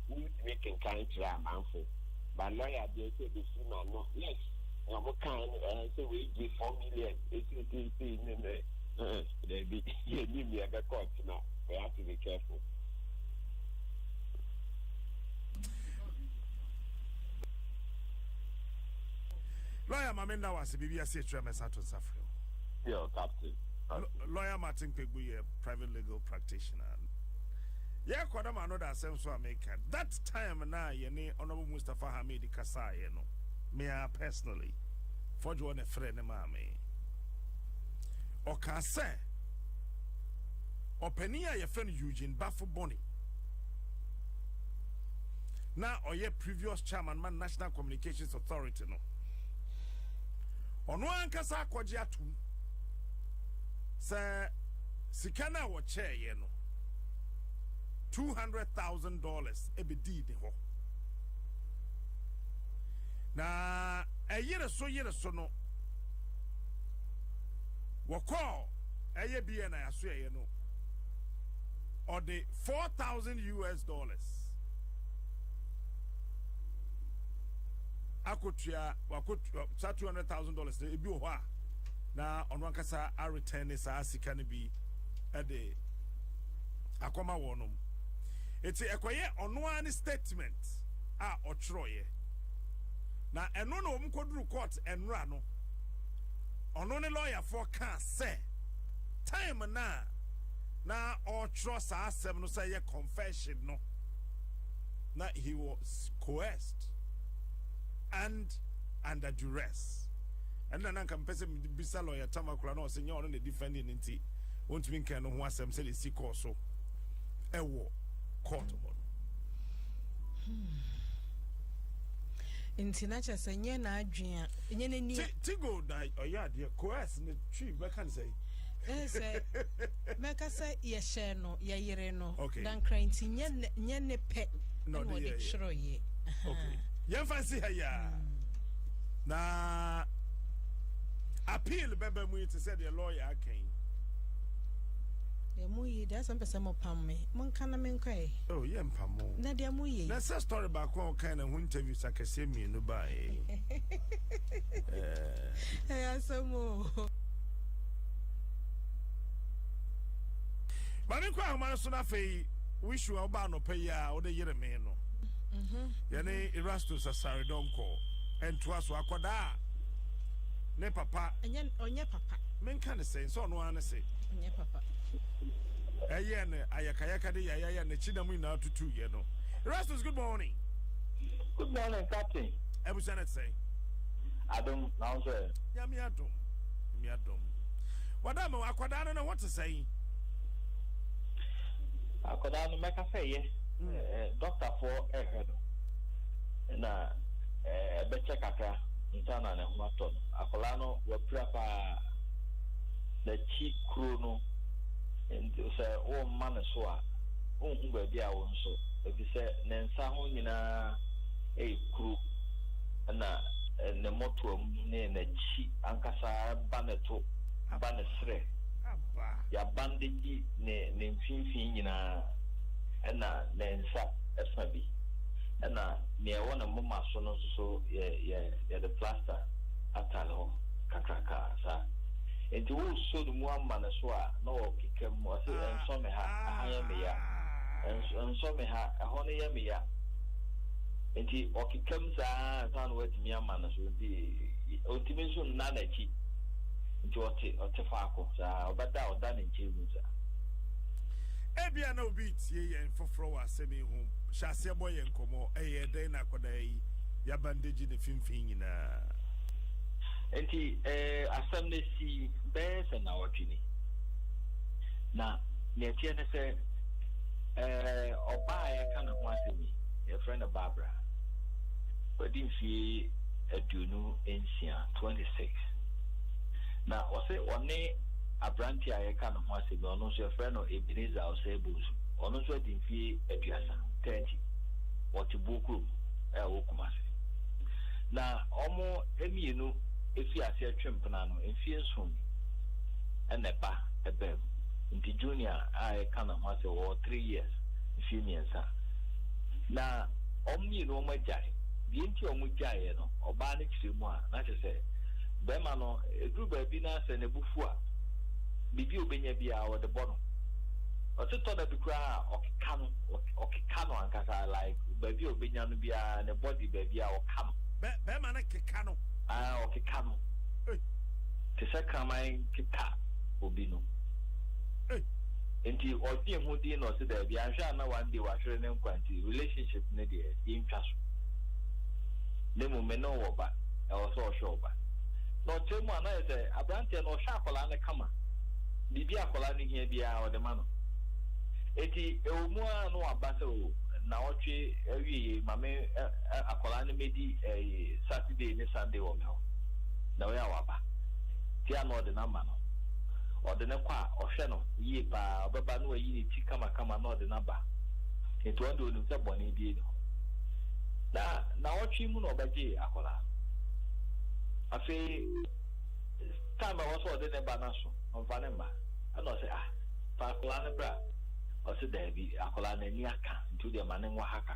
who making kind to a man for. But lawyer, they say the same no. Yes, what kind say we give 4 million. They be you need me a court now. We have to be careful. Lawyer Mamenda was a BBS Tremasato Safrio. Yeah, Captain. Lawyer Martin Peguya, private legal practitioner. Yeah, Kodama know that same so America. That time now, ye Honorable Mustafa Hamid Kasai, no. Me personally, for you on a friend, mammy. Or can say, or Penia, your friend Eugene Baffo Bonnie. Now, or your previous chairman, man, National Communications Authority, no. On one Kasa Kwajiatu, Sir Sikana or chair, ye no. $200,000 ebedi de ho na yere so no wo call eye bi na yaso ye no or the $4,000 akotua $200,000 ebi ho a na ono ankasa a return sa sika ne bi de akoma wonom eti ekoye ono an statement a ochroye na eno na omkoduru court enra no ono ne lawyer for can say time na ochro sa asem no say ye confession no na he was coerced and under duress and then can person bisa lawyer tamakura no say no the defending nti wontumi nkan no ho asem say the si court so ewo court mo Intinacha senye na adwea enye nani tigo na oyade coerce ne twi be kan say say meka say ye share no ye yere no dan cranty nye ne pe no de chro ye okay yen fancy ya na appeal bebe mu it said the lawyer akan mu yi da some person mo pam me mon kana men kai oh ye mpam mo na dia mu yi na say story back on kind of interview sakase mi no ba asamo mani kwa ma so na fei wish you oba no pay ya o de yere me no yani Erastus Asare donko entoa so akoda ne papa onye papa men kan say so no an say onye papa ne ayakayaka de yaya ne chidamu na tutu ye no Erastus, good morning. Good morning, Captain. Ebusanet say Adom now sir. Ya mi adom wadama akoda no what to say Akoda no make say ye doctor for head na be check akra ntana na ho ato akola no wa prapa the chi kro no nti say o man so a o hu ba bia wo nso ebi say ne nsa ho nyina kru na ne moto ne na chi ankasa baneto banesre ya bandage ne mfimfin nyina na ne nsa esabi na ne wona mama so no so ye the plaster atalo kakraka sa enti wo so du mu amma na so a na wo kekam mo se enso me ha ahaya me ya enso me ha eho ne ya me ya enti o kekam sa tan wetimi amma na so di otimi so na na chi enti ote faako sa obada oda ne nchemu sa ebia na obi tie ye foforo wa asemi hu hyase boy ye nkomo eye den na koda yi ya bandage ne finfin nyina enti asem ne si be na otwini na ne tie ne se oba ya kana ho asemi your friend Barbara wadi fi adunu ensia 26 na ose one abranti aye kana ho asemi ono so your friend Ebenezer Osebus ono so di fi aduasa 30 what buku wokumase na omo emienu efi ase atwempna no efi enso eneba ebem nti junior aye kana ho ase wo 3 years efi miensa na ommienu omajare bi nti omujaye no oba ne kiremu a na chese bema no eduru ba bi na ase ne bufu a bibi obenya bia wo de bono oteto na bikura okikano ankasa like baby obenya no bia ne body baby a okano bema na kekano okikano te se kraman kita obi no enti odi hu di no se da bia hwa na one day wa hwere ne nkwanti relationship ne de yintwa so ne mo me no wo ba e wo so hwo ba no temu ana ese abrante no hwa akola ne kama bibi akola ne hia bia o de ma no eti ewumu anu abase o na otwe awie mame akola ne medi Saturday ne Sunday wo me ho na we awaba ti ano de na ma no o de ne kwa o hwe no yi pa obeba no yi ni ti kama na o de na ba It won't do the bonny deed. Now what you know about J. Akola? I say, time I was ordering a banaso on Vanema. I don't say, Pacolana bra. Or said there be Akolana Niaka into the man in Wahaka.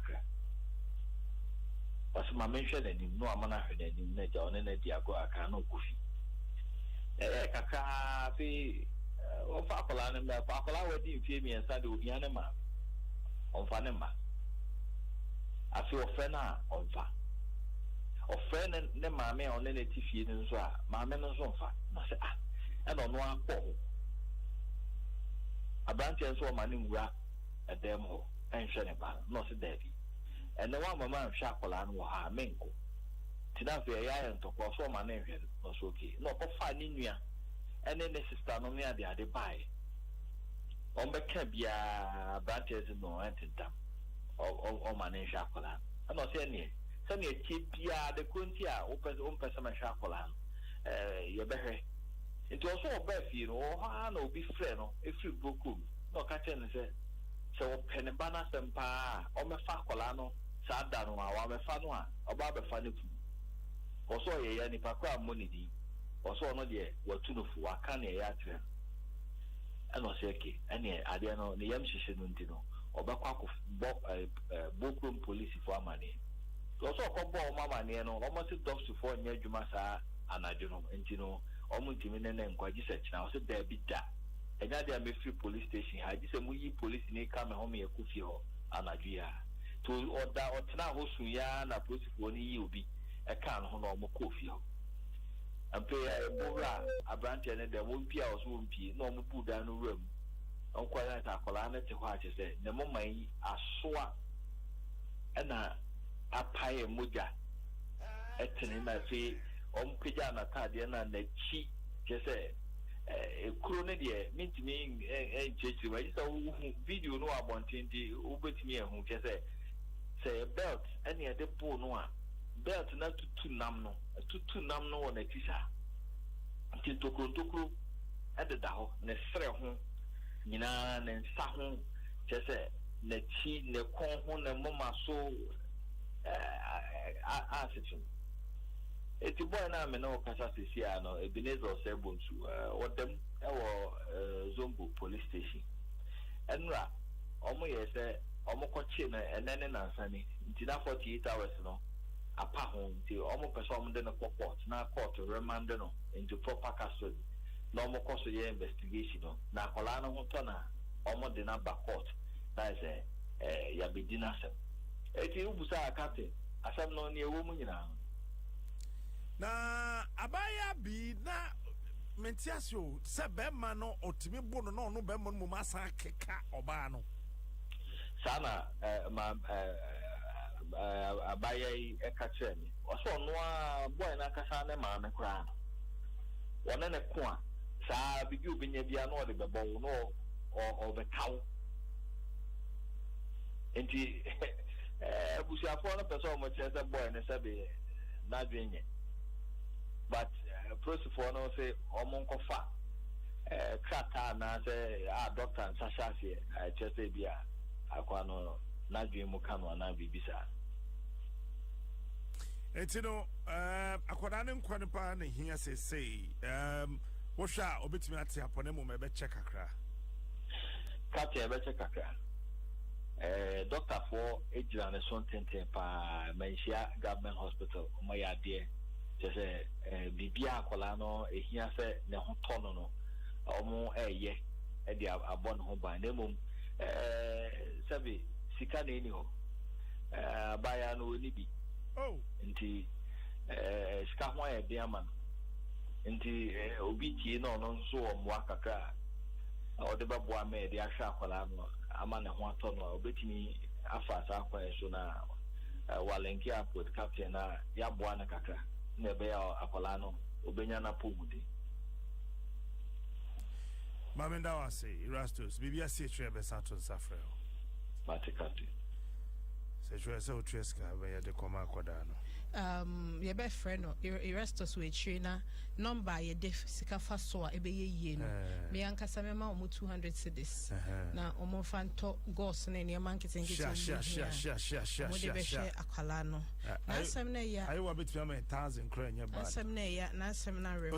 Was my mention and no amana heard in Nature on any Diago Akano Kufi. Kaka, or Pacolana, Pacola, what do you feel me and Sadu Yanema on Vanema? I feel friend on fa. Or friend and the mammy on any TV and so, mamma and so far. I say, I don't know a poor. A branch and so my name were a demo and Sheneba, not a daddy. And the one mamma Shakolan were her menko. Tina very iron to cross all my name was okay. No, for finding you. And then the sister no near the other buy. On the cabia branches no anti them. Or my name Shakolan. I'm not saying it. Send me a cheap the Kuntia opens own person Shakolan. You better. It was so bad, you know, I know be friend if you book no catching say so Penebana Sempa or my Facolano, Sadano, or my Fanua, or Baba Fanipu. Also, a Yanipaqua money, also no dear, what to know for a canny yatra. And was okay, and yet I didn't know the Yamshishinutino or Baquac bookroom police for money. Also, a couple of mamma near no almost dogs to 4 near Jumasa and I don't know, and you know. Omuntimine and Quagisech now said there be that. And now they are free police station. I just a movie police in a come home a kufio and Adria. To order or Tanahosuya and a police one you be a can honor Mokofio. And pay a bora, a branch and there won't be our swoon pea, no more put down the room. Uncle Colana to what is there. The moment I saw and a pie muja at my face. Pijana Tadiana and the cheek, just a crony dear, mean to me, and just video no about 20 ubet me who just say a belt, any other poor noir, belt not to namno, to namno on a tisha. Tinto at the Dao, Nesre, Nina and Sahon, just a Nechi, ne Conhon, and Mama so asset. It's a boy now, no Casasiano, Ebenezer Sebunsu, what them our Zombu police station. And Ra, almost yes, almost Cochina, and then in Ansani, until 48 hours, no, a pahon, till almost performed in a court, now court to remandano into proper custody. No more cost of your investigation, now Colana Montana, almost the number court, that is a Yabidinasem. It's you, Busa Captain, as I'm not near woman now. Na abaya bi na mentiasio se bema no otimi bono no bema no masa keka oba no sana abaya e kache mi oso no a boy na kasa na ma me kra wona ne ko a sa bi obi nya bia no de bebo no o be kaw enti busiafo no person mo chese boy ne sabe na dwenye. But process for no say omonkofa krata na say doctor and sasha say just say bia akwa no na dwen mu kanu na bibisa etino akwada ne nkwane pa na hia say wo hwa obetimi ate apone mu mebe check akra kate ebe check akra doctor for ejira ne so tenten pa menhia government hospital o ya de just bibia akola no ehia se ne ho tono no omo eye e dia abon ho ban na mum sabi sika na eni ho baya no ni bi nti sika ho e dia man nti obi tie no no so omo akaka o de babo ame dia hwa akola no ama ne ho tono obetimi afa sa akwa so na walenki apot captain na ya boa na kakra nebe ya akolano obenya na pogudi mamenda wase Erastus bibia se trebe saton safreo matikati se jwe se utreska be ya de koma akoda no your best friend or Erastus with Trina number ye def sikafa so ebe ye no me anka samema omo 200 cedis na omo fanto gos na ne man keten keten sha mo de be hwe akwala no na asem na ya ayi wa betumi am 1000 kra nya bad asem na ya na asem na re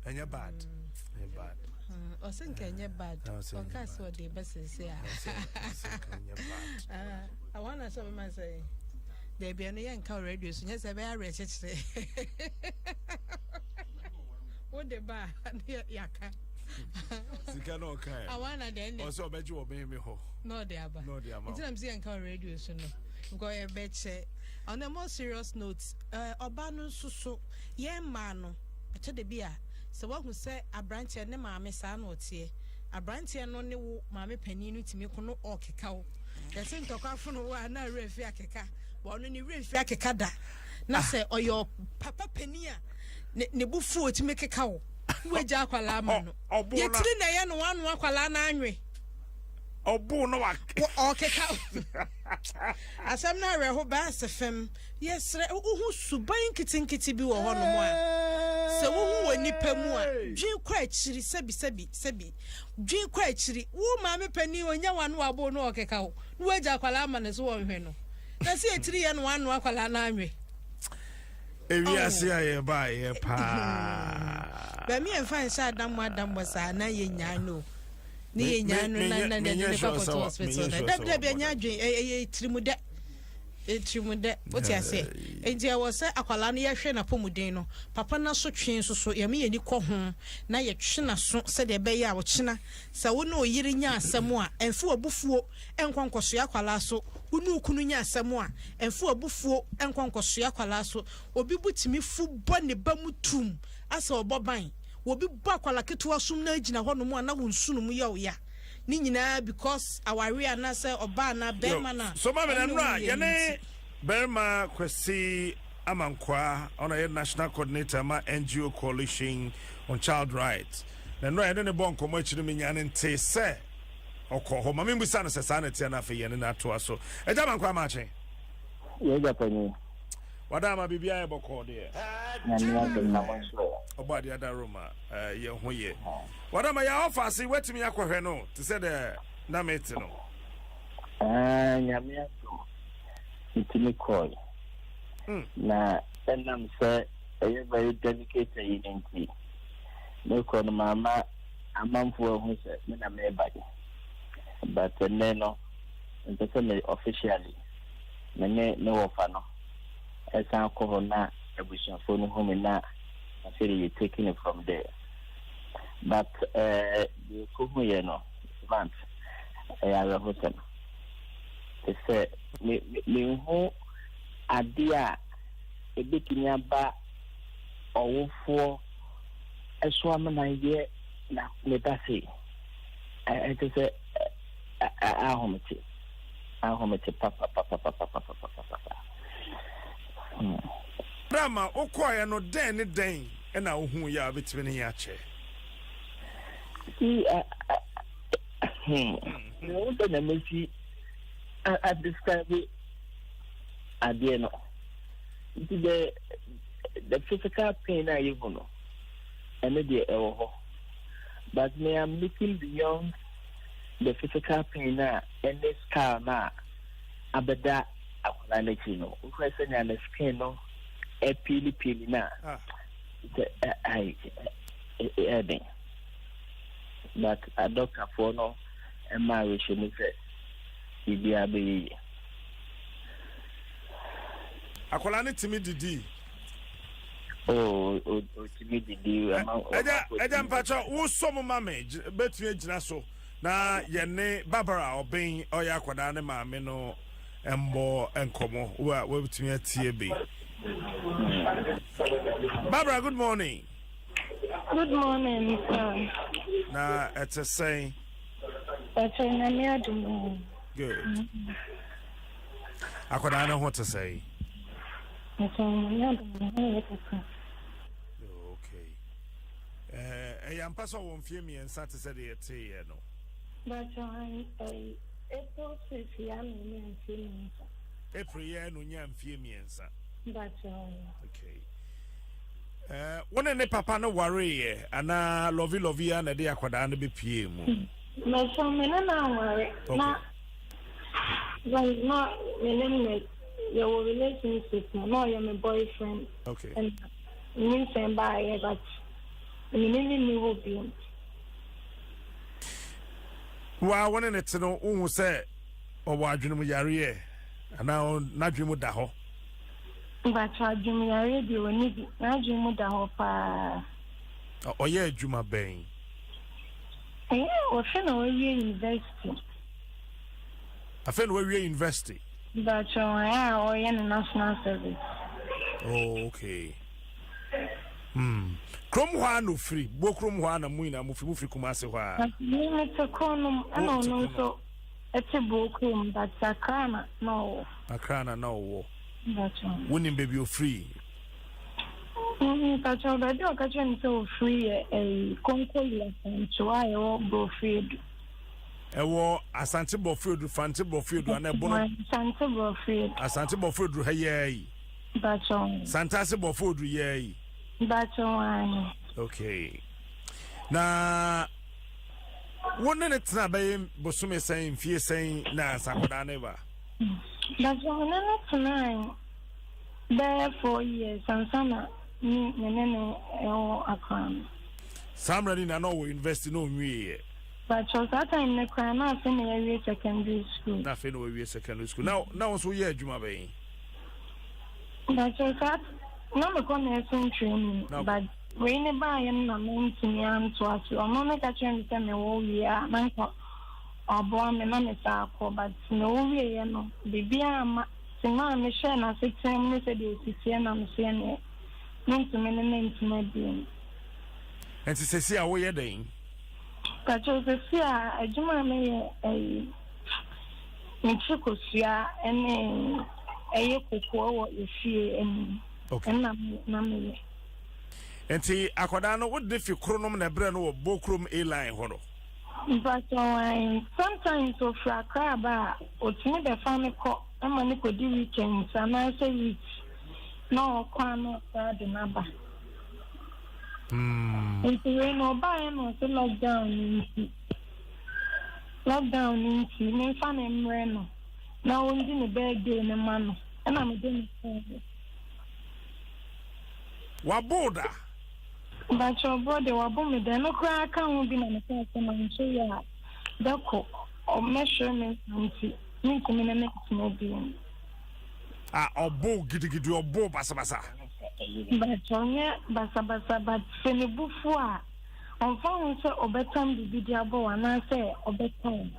enya bad o sen ka enya bad o ka so de be sense a enya bad I wanna so me say they be no yan ka radio so nya se be are chechire what the ba yaka sika no kai I wanna then o so beji oben me ho no dey aba it's am see yan ka radio so no go e beche on a more serious note oba no susu ye ma no eche de bia se wa hu se abranche ne maame sa na otie abranche no ne wo maame pani no timi ko no okeka wo yesi ntokwa no wa na refi akeka wo no ni refi akeka da na se oyo papa pani a ne bufu otimi keka wo weja akwala ma no yetiri na ye no wanu akwala na anwe obu no wa okeka asam na reho ba sefem yesre uhu suban kitinkiti bi wo hono mo a se uhu wani pamu a dwen kwa achiri sebi dwen kwa achiri wo maame pani onya wanu abo no okeka wo no weja akwala ma ne so wo hwe no na se etiri ye no wanu akwala na anwe ewi ase aye ba ye pa ba mi enfan sha adam sa na ye nya no ni ye nya no na ne kwa hospital da bia nya adwen etirimude what you say enti I was say akwala no ye hwe na pomuden no papa na so twen so ye me ye ni kɔ ho na ye twe na so se de be ya wo kyena sa wo na oyiri nya asɛm a emfu abufuo enkonkoso akwala so unu kunu nya asɛm a emfu abufuo enkonkoso akwala so obi butimi fu bɔ ne ba mutum asa oboban obi bɔ akwala ketewa so na agina hɔ no mu na wo nsunu mu ya wo ya ni nyina because awari ana say oba na bema na so ma me na ye ne Berma Kwesi Amankwa on a national coordinator ma NGO coalition on child rights na no ye ne bon komo achiri me nyane nte se okɔ ma me mbusa no se sanity na fe ye ne na to aso eja Amankwa ma che ye japani wadama bibia ye bɔkɔ de na ni adom na monso obadi adaroma ye ho ye wadama ya office wetimi akɔhwɛ no te se de na mete no nyame aso itimi call na enam se eye very delicate unity no kono mama amamfo ho se me na me bade but no nte officially me wofa no esa ko na ebushafo no home na afere you taking it from there but the ko ye no month I hotel they say me ho adia ebetumi aba owofo eso amana ye na me base I just say ahomete papa drama okoye no den ne den na ohun ya betimi ne ya che no the nemesi I describe it adieno the physical pain I you know and the but me I'm looking beyond the physical pain and this car na abeda akwala no question and the skin no e pili na but a doctor for no e marriage me say bibia be akwala ne timi didi o timi didi eja mpacho wo so mo mame betumi agina so na ye ne Barbara oben oya akwada ne maame no embo enkomo wa betumi atie be Barbara, good morning. Good morning, sir. Na it's a say. Good. I know what to say. Okay. I am passing one few me and Saturday at tea, no. But April 6th, April year no yam few me and sa. Okay. One ne papa no worry ana lovey ya na de akwada na be pie mu. My son, me na worry. Na, like not me your relationship. No, you're my boyfriend. Okay. And me saying bye, but me will be. Wa one ne te no hu se owo adwene mu yare e ana na dwene mu da ho. But I do me already when you I do me da ho pa. Oye adwuma ben. Yeah, we feel we university. Afen we university. But yeah, or in national service. Oh, okay. Krom hwa no free. Bo krom hwa na mu ina mu free Kumase hwa. Me to konum ano no so ete bo krom but Accra no. Accra na wo. That's one. Winning baby you free. But already occasion so free a concourse lesson to I or go free. Ewo Asante Bofield, Fante Bofield, and a bono. Santa Bofield. Asante Bofield, hey, That's on. Santase Bofield, yay. That's on. Okay. Na one minute na bay Bosume saying, fear saying, na Sakoda never. That's on tonight. There 4 years, and summer, me, a crown. Some ready na no invest in me. But was that time the crown, I finished secondary school. Nothing over secondary school. Now, so yeah, Juma Bay. But was that no connection training, but when by and I meant to me and to us, or no catching the whole year, man, or born and on a but no way, no, baby, I'm Michelle, I said, I'm saying, meant to many to my being. And to say, how are you? But was a fear, I do a Michikosia and a cocoa, you see, and Nammy. And see, Aquadano, what if you chronom and a brand or Bokrum a line horror? But sometimes of a crab, or to me, the family call, and money could do weekends, and I say weeks. No, quite the number. If you no buy no lockdown into me fan and reno. Now I'm in the bed in a man, and I'm doing Waboda. But your brother will boom me, then no cry can't be on the person and show ya. Dako or measurement and see me coming in the next mobile. Or bo giddy or bo basabasa. But basa, but Senebufua on phone say Obeton be diabo and I say Obeton.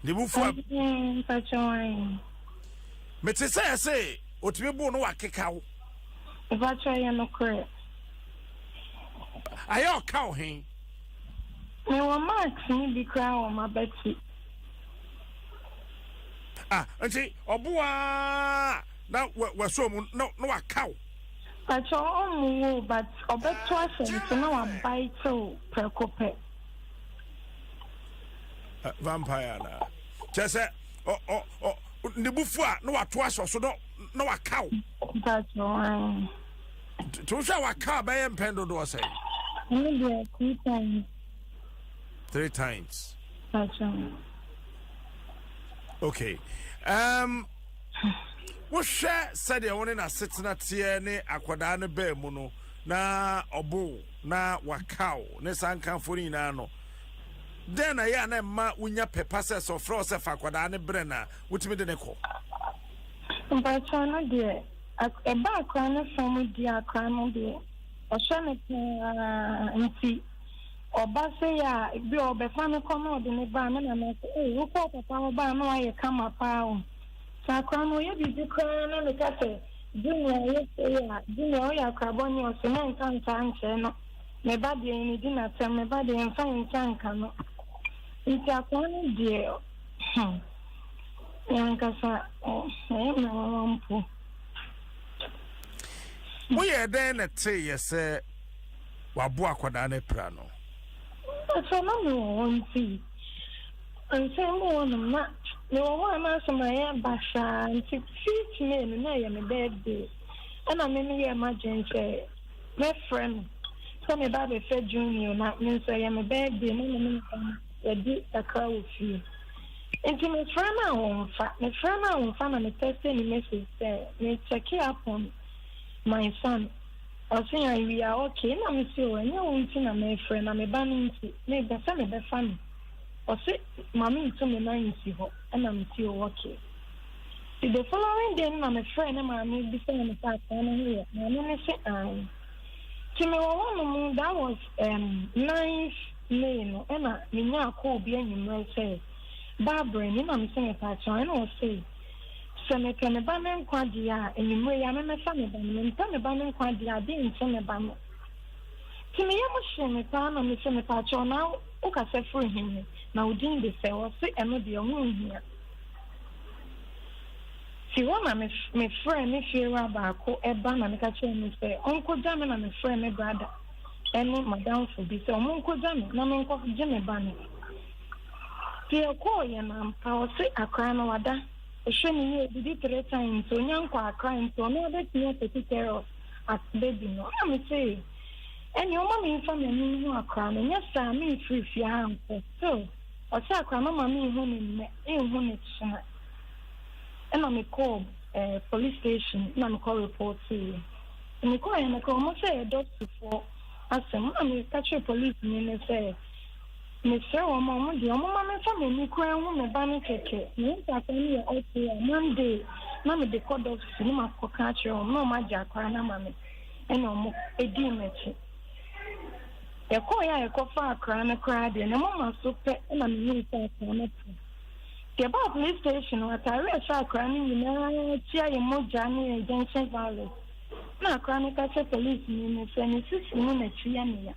The Bufua such a Metesa say, what we born no kick out. If I try no correct. I all cow him. Me were marks me be crown on my Betsy. And see, Obua. Now we're so no a cow. But your own move, but Obeto to know a bite so precope. Vampire. Just say, the Bufua, no a twice or so no a cow. That's why. To show a car by and Pendo do I say? Maybe 3 times. 3 times. That's why. Okay. What share said you want to sit in a tiene aquadana bemuno na obo na wakao ne sankan fori na no then I na ma unya pepase so froze fa aquadana brena wutimi de ne ko But no dear a back crown from dear crown dear or shame nti oba say ya bi obefa me kono de ne ba me na me say wo ko papa oba no aye kama pa Sakrano, you be the crown and the cafe. Junior, ya carbon, your cement and tank, my body and dinner, my body and fine tank. It's a corner dear. Yankasa, oh, we are then at say, yes, sir. Wabua quadane prano. That's a long one, see. And say more than that. no one answer my basha and 6 men and I am a birthday. And I'm in the emergency. My friend, some about a Fed Junior, not means I am a birthday, and I did a crowd with you. And to my friend, I won't find a testing message there. May check upon my son. I'll say we are okay. And I'm still, and you're wanting a my friend, I'm a banning to make the son of the family. Or say, Mammy, to me, 90, and I'm still okay. The following day, I'm a friend, and I'm be saying the past, and I'm here. I'm going to say, to me, that was 9th May, and I now call being in say, Barbara, and I'm saying, I know, say, Senator Nebanon Quadia, and you may, I'm a family, and Nebanon Quadia, didn't send a banner. To me, I'm a shame, I'm a senator now, okay, I said for him. Now, didn't they say, or say, I'm not the only here. See, one of my friend, if you're about a ban and catch him, say, Uncle Jamin and a friend, my brother, and Madame for this, or Uncle Jamin, no Uncle Jimmy Banner. See, a call, and I'll say a crime or that. A shame you did it 3 times, so young crying, so no, that's not to take care of as baby. No, I'm say, and your mommy from your new crying, and yes, I mean, free if you have so. Or say, I mammy home in home. And I'm a call police station, and I'm a call report to you. And the call and I call say a doctor for us, and I'm catch a policeman and say, Mr. Mama, the Mama family crying on the banner cake. Yes, I can hear out here Monday. Mammy, the code of cinema for catch your no magic crying, mammy, and no a demon. A call I call for a crying a crowd, and a mama so pet, and I'm new person. The about police station, what I read a crying, you know, Chia Mojani and Junction Valley. Now, chronic catch a policeman and 6 minutes, Yania.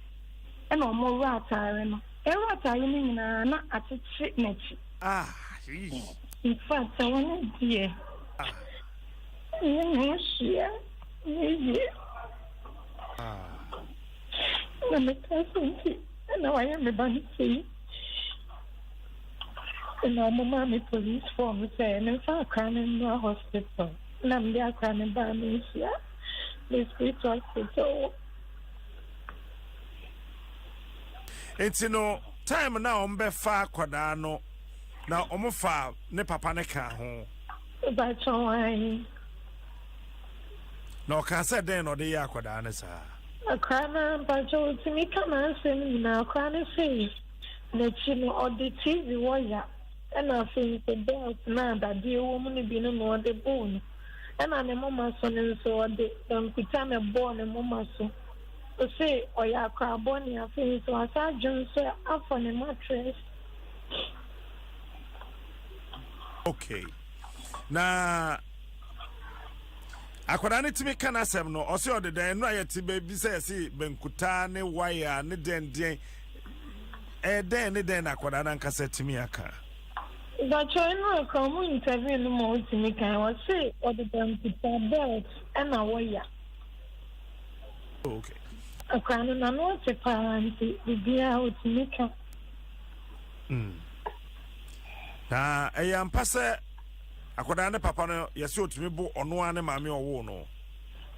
And no more rat iron. A rat iron, not at a treatment. Ah, jeez. In fact, I want to hear. Yes, yeah. I'm a person, and now I am a bunny. And now, Mamma, police form saying, and if I crying in the hospital, and I'm there crying by me, yeah, the street hospital. It's time now, far quadano. Now, far, ne papa ne car home. That's all I. No, can say then or the aquadana, sir. A crying, but to me, come and say, now, crying face. The chin or the TV warrior. And I think the belt now that dear woman be no more the bone. And I'm a mama son and so the Pitana born a mama so. To say, or ya carbonia face, so I saw John say up on a mattress. Okay. Now, I could only can I say no, or so the day, no, I baby says, Benkutane, wire, ne den, then I could anchor said to me, I can. But I know come interview no more to me can I say or the belt and a wire. Okay. A crown and I know it's a parent the dear out to me can. Now, I am passer. I could under papa, yes, you to me, book on one mammy or wono.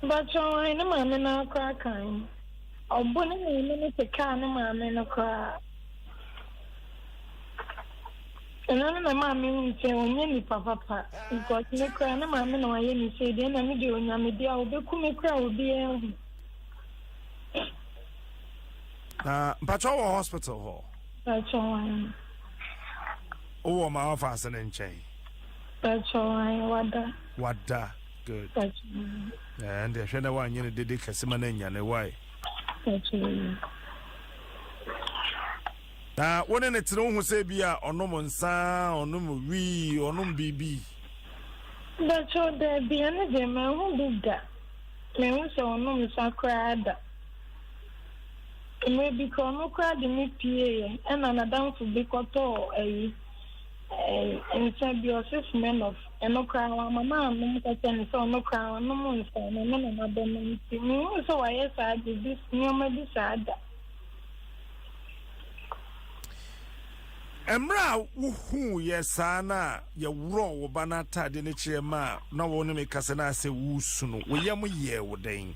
But I know man in our crack kind. Or bonnet a minute a can man in a cry. And I know my mammy say, when you papa, because no cry, no mammy, no, I say, then I do, and I'm a dear, will be come crowd be. Patrol hospital hall. That's all. Oh, my office and in chain. That's all. What da? Good. That's and the Shana one you did it, Casimania, and why? That's Now, one in it's no who say be a or no monsa or no we or no BB. That's all there be another man who did that. Me also no misacrada. Maybe no crowd in me PA and another for big auto a symbiosis men of no crown. My mom, no can so no crown, no monster, no another man. So I did this near my decide. Emra wuhu yesana ya wuro wo bana tade ne chiema na wo ne me kase na se wusu no wo yam ye wo den.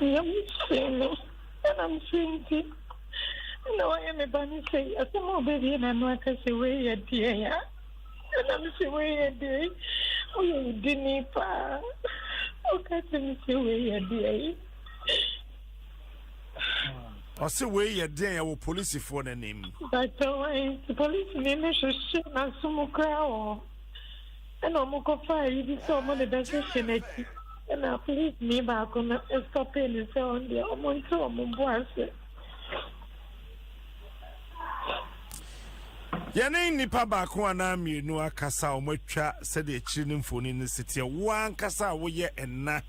Yam sino. And I'm saying no, I am a bunny say, a small baby and I'm not a way a dear. And I'm saying a day. Oh, you didn't pa. Okay, to say way a day. O se we ye den ya wo police for na name. But the police name is shit na sumo crowd. And I'm going to fire you so many decision. And I police me back on stopping and so on the amount of boys. Yane nipa ba ko ana mienu akasa omotwa se de chiri mfoni ne sitie wan kasa wo ye enna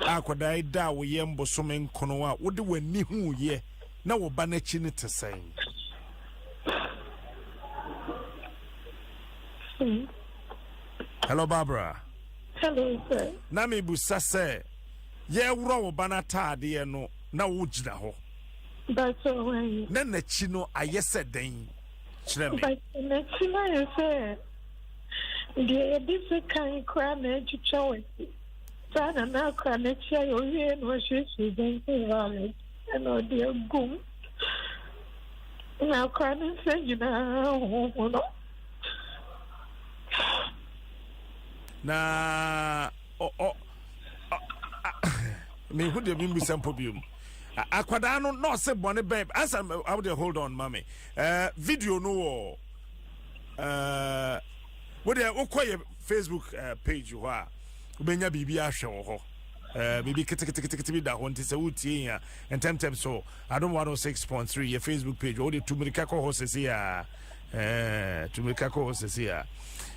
akodai da wo ye mbosome nkono a wo de wani hu ye na wo ba na chi ne tesen. Hello Barbara. Hello sir. Na me busa se ye wuro wo ba na taade no na wo gina ho. That's all right. Na chi no ayese den. But next thing I said, the different kind crime and choice. Sana na crime chia yo ye no she then say and oh dear goom. Now crime say you know no. Na me who dey been sample biom. Akwada no se bone babe as I would hold on mommy video no what dey okoye Facebook page ho a obenya bibia hwe ho bibi kitikiti bi da ho nti se wutie ya entem so Adom 106.3 your Facebook page o dey tumirika ko ho sesi ya tumirika ko ho sesi ya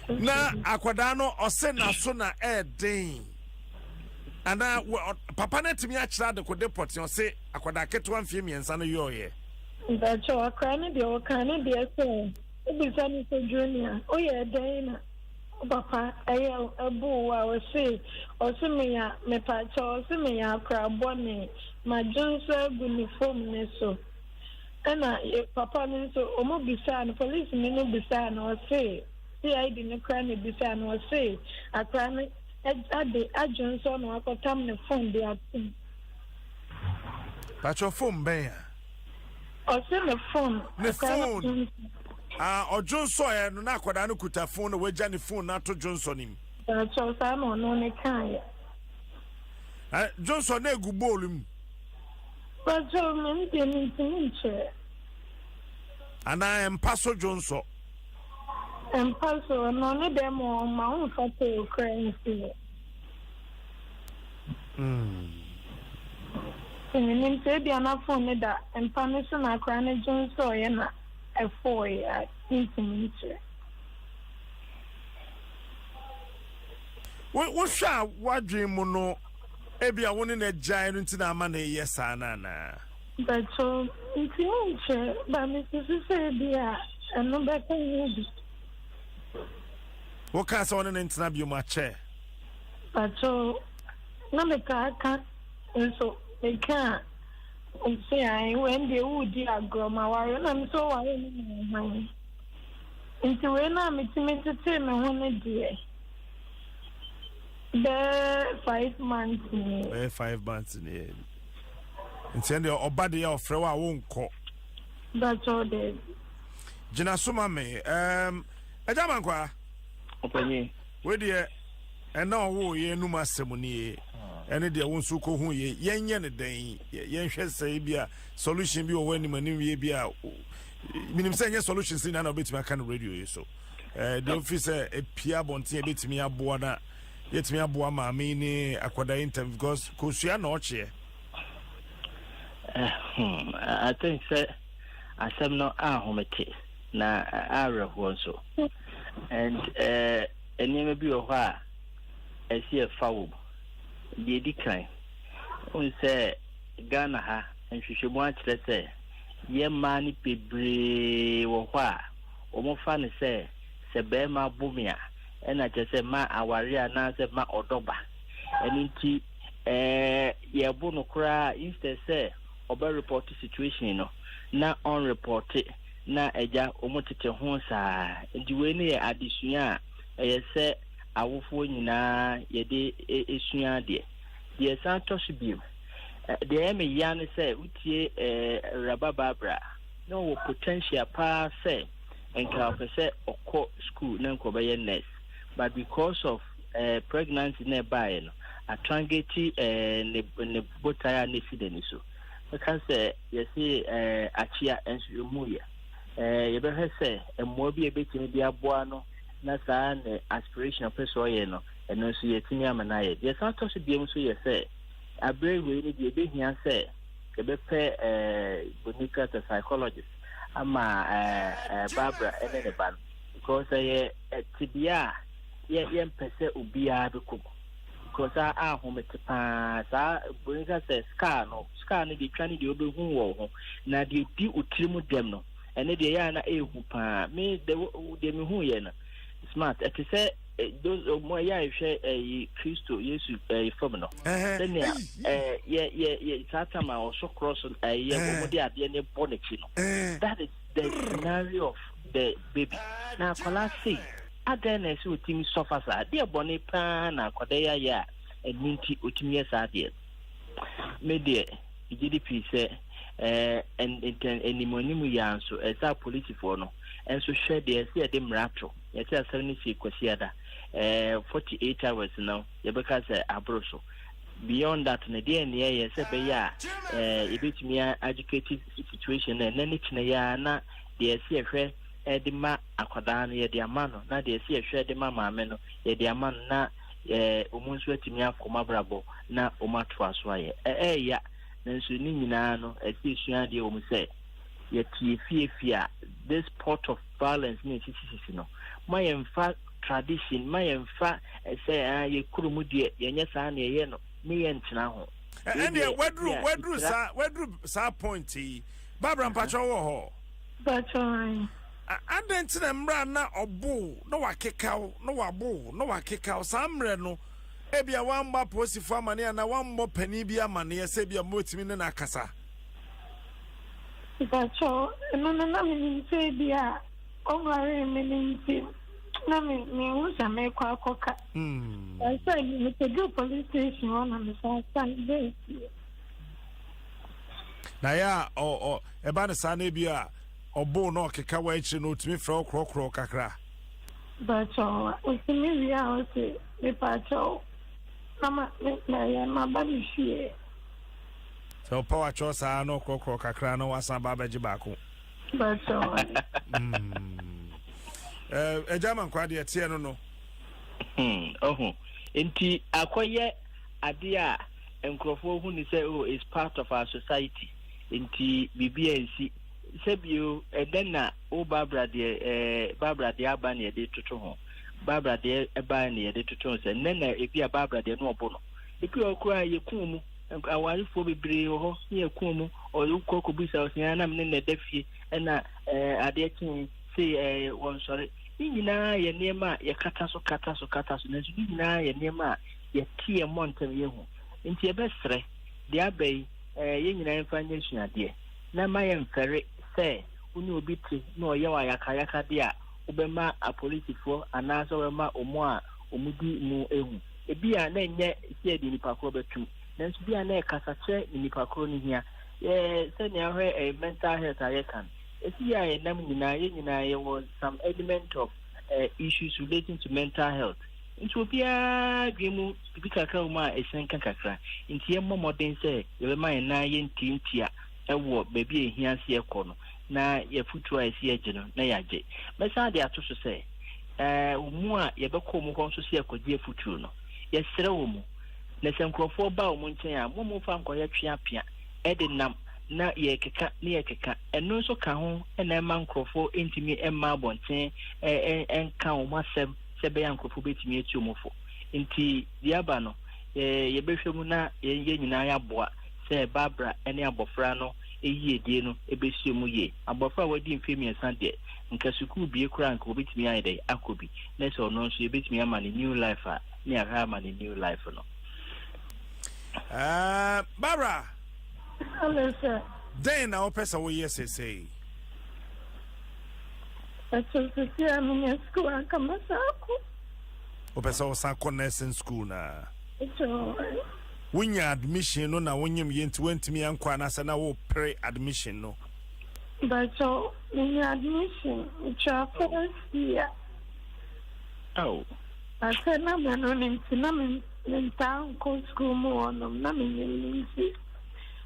na akwada no ose na so na den ana papa na timi a kira de ko deport yo se akwada keto amfie miensa no yoye That's all crime the kind of the so it is so junior oh yeah then papa abu wa say o se me ya me pa cho se me ya kra boni ma junso uniform ne so ana papa ne so o mo bisa no police me no bisa no say CID ne kra ne bisa no say akra ne ade ajonso no akotam ne phone de atin pacho phone ben o se ne phone ojonso e no na akoda no kuta phone no waja ne phone na to jonso nim so sa no ne kan jonso na egu bolum pacho me nti nche ana empaso jonso empaso no ne demo ma un fate ukraine Nim say be na phone da empane so na kra na jonso ye na e4 ya intimate wo sha wadwe mu no ebia woni na jai no ntina ama na yes ana na but so intimate ba me say be a no be can you wo ka so woni na ntina bi mu ache but so na me ka so they can't say I when they would dear grandma and I'm so worried into when I'm intimate when dear the 5 months 5 months in here intend your obadi of frewa won't call that's all they Jina Suma me Ejamankwa Openi we dear and now wo ye numa semuni ene de won su ko hu ye yenye ne den yen hwe sai bia solution bi o wani manim ye bia minim say solution sin na obetimi aka no radio ye so the office e pia bonte ebetimi aboa na yetimi aboa ma me ni akwada interview because ko sua na oche I think say asem no ahomete na areho so and enye bi o ho a esi e fawo the decline on say Ghana ha and nhwehwemu akyerɛ sɛ ye mani bebree wɔ hɔ a ɔmo fa ne sɛ bɛrima bomia ɛna kyerɛ sɛ ma aware a na sɛ ma ɔdɔba ɛno nti yɛbo no koraa instead sɛ ɔbɛ report situation no na on report na eja omotete ho saa ndi we ne adesua se awofo nyina ye de esua de san toso biem de eme ya ne se utie rabababra no potential pa se enka ofese okọ school na nko be nurse but because of pregnancy nearby no atrangeti ne botaya ne sideni so because you see achia ensu muye you be say emmo bi ebetimi bi aboa no na saa ne aspiration person ye no eno so yetimi amana ye ye sa to so biem so ye say abre we ni bi ebehia say ke be pe bonica psychologist ama Barbara ene ne ban because ye tibia ye mpese obia be kuku because ahomete pa saa bonica say scar no di twani di obehu wo ho na di utirimu dem no ene de ya na ehu pa me de me hu ye na smart it say those mo ya hwe Kristo Yesu from no then ye satama also cross ye mo de ade ne bonnechi no that is the scenario of the baby na kola see adeness utimi suffer sa de bone pa na koda ya eninti utimi ya sa de me de GDP say animonium yanso esa police for no enso share de see de mrato ye tell 76 kwasiada 48 hours now ye beka say abroso beyond that na de ne ye say be ya e betumi educative situation na ne kine ya na de see hwe de ma akwada no ye de amano na de see hwe de ma maame no ye de amano na omunso atimi akoma brabo na omato aso aye ya nanso ni nyina no esisua de o mu say ye tiefia this pot of balance ni sisi no my emfa tradition my emfa say ye kurumu de ye nya sa na ye no me ye ntena ho and wedru sa point Barbara mpacho wo ho Bacho adentina mra na obu no wakekao no wabu no wakekao sa mre no ebia wamba posifo amane na wammo pani bi amane se bia motimi ne na akasa Bacho no na me say bia onware me nti na me usa me kwa akoka I say me to go police station on me say dey na ya eba ne sa na bia obo no keka wa ichi no timi fra okrokro kakra Bacho utimi ya ose me pacho mama ma bali shie so power chosa no okrokro kakra no wasan ba baji bako Bacho ejaman kwade etie no enti akoye ade a enkrofo hu ni say oh is part of our society enti BBNC sebio edena o Barbara de aba na de toto ho Barbara de eba na de toto se nena ebia Barbara de no obo no ebi okura yekun mu awarifo bebre ho yekun mu o kokobisa osia na me na dafie na ade kin say won sorry nyina ye nema ye kata so na nyina ye nema ye tie montem ye hu nti e besre de abai ye nyina emfa nya suade na ma ye mfere say uni obi ti na oye wa yakayaka de a obema apolitifo anaso obema omo a omudi mu ehu ebi a na nye sie de nipa ko betum na nso bi a na kasa che nipa ko ni hia se ne ahwe mental health ayekan esi ya enam nyina ye was some element of issues relating to mental health nti obia dwimu bibika ka uma esenka kakra nti ye modern say ye ma na ye ntintia ewo baby ehia se ekọ no na ye futu a esi eje no na yaje mesa de ato so say umu a ye bekọ mu ko so se ekọje futu no ye sere wo mu na senkrofo ba wo mu nchen a mo fa nkoye twa ede nam na ye keka eno nso ka ho na ema nkrofo entimi emma abonten enka wo masem sebe ya nkrofo betimi eti omofo nti diaba no ye behwe mu na ye nyina ya boa se Barbara ene abofra no eyi edie no ebesi mu ye abofra wadi mfemi ensa nka sukuu bie kura nka obetimi ayede akobi na se ono nso ebetimi ama ne new life a ne aha ama ne new life no Barbara hello sir then na opesa wo yes say So I'm in school and come as Opesa osanko nursing school na. so When your admission no na when you went me and Kwana sana wo pre admission no. but so in admission, which are first year. Oh. I said, no, man, in town, school more on them, nothing.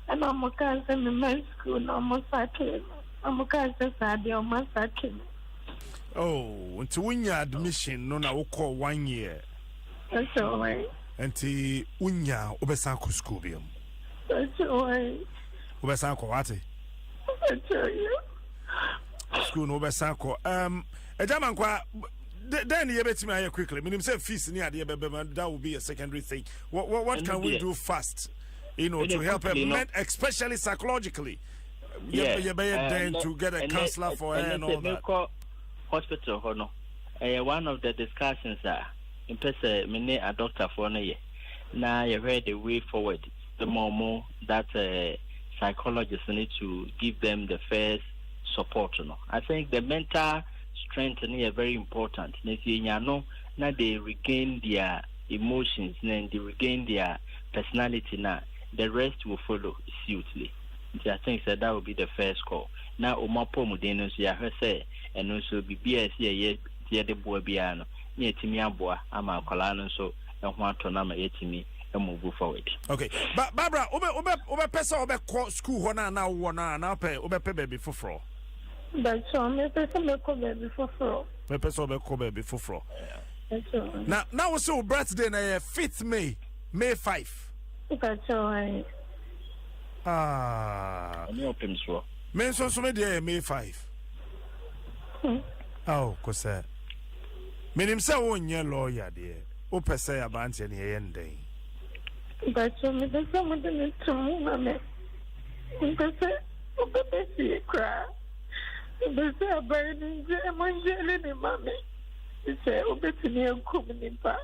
And I'm a cousin in my school, no more sacking. I'm a cousin, I'm a sacking. Oh, until when your admission no na wo call 1 year. That's all right. Until unya obesanko school biom. That's all right. Obesanko wate. I tell you. School no obesanko. Ejaman kwa then you bet me quickly. Meaning say fees near the that will be a secondary thing. What can we do fast? You know, to help her, especially psychologically. Yeah, you better then to get a counselor for her and all that. Hospital, one of the discussions are in person, many a doctor for a year. Now you heard the way forward. The more that psychologists need to give them the first support. I think the mental strength is very important. Now they regain their emotions, then they regain their personality. Now the rest will follow suitly. I think that will be the first call. Now Omapo Mudeno, say, and also BBS here, the boy piano, near Timia Boa, Ama Colano, so and want to number 80 and move forward. Okay, but Barbara, Obe Pesa Obe school, now pay Obe baby for fro. But so I'm a person before fro. Pesa Obe before fro. Now we saw birthday na 5th May 5. That's all right. Men so me dey May 5. Oh, kosa. Menim say wonye lawyer dey. O pese abante ne ye ndɛn. But so me dey say me dey to mama. Me say o be see cry. Me say abani je manjele ni mama. Me say o be ti ne nkum ni pa.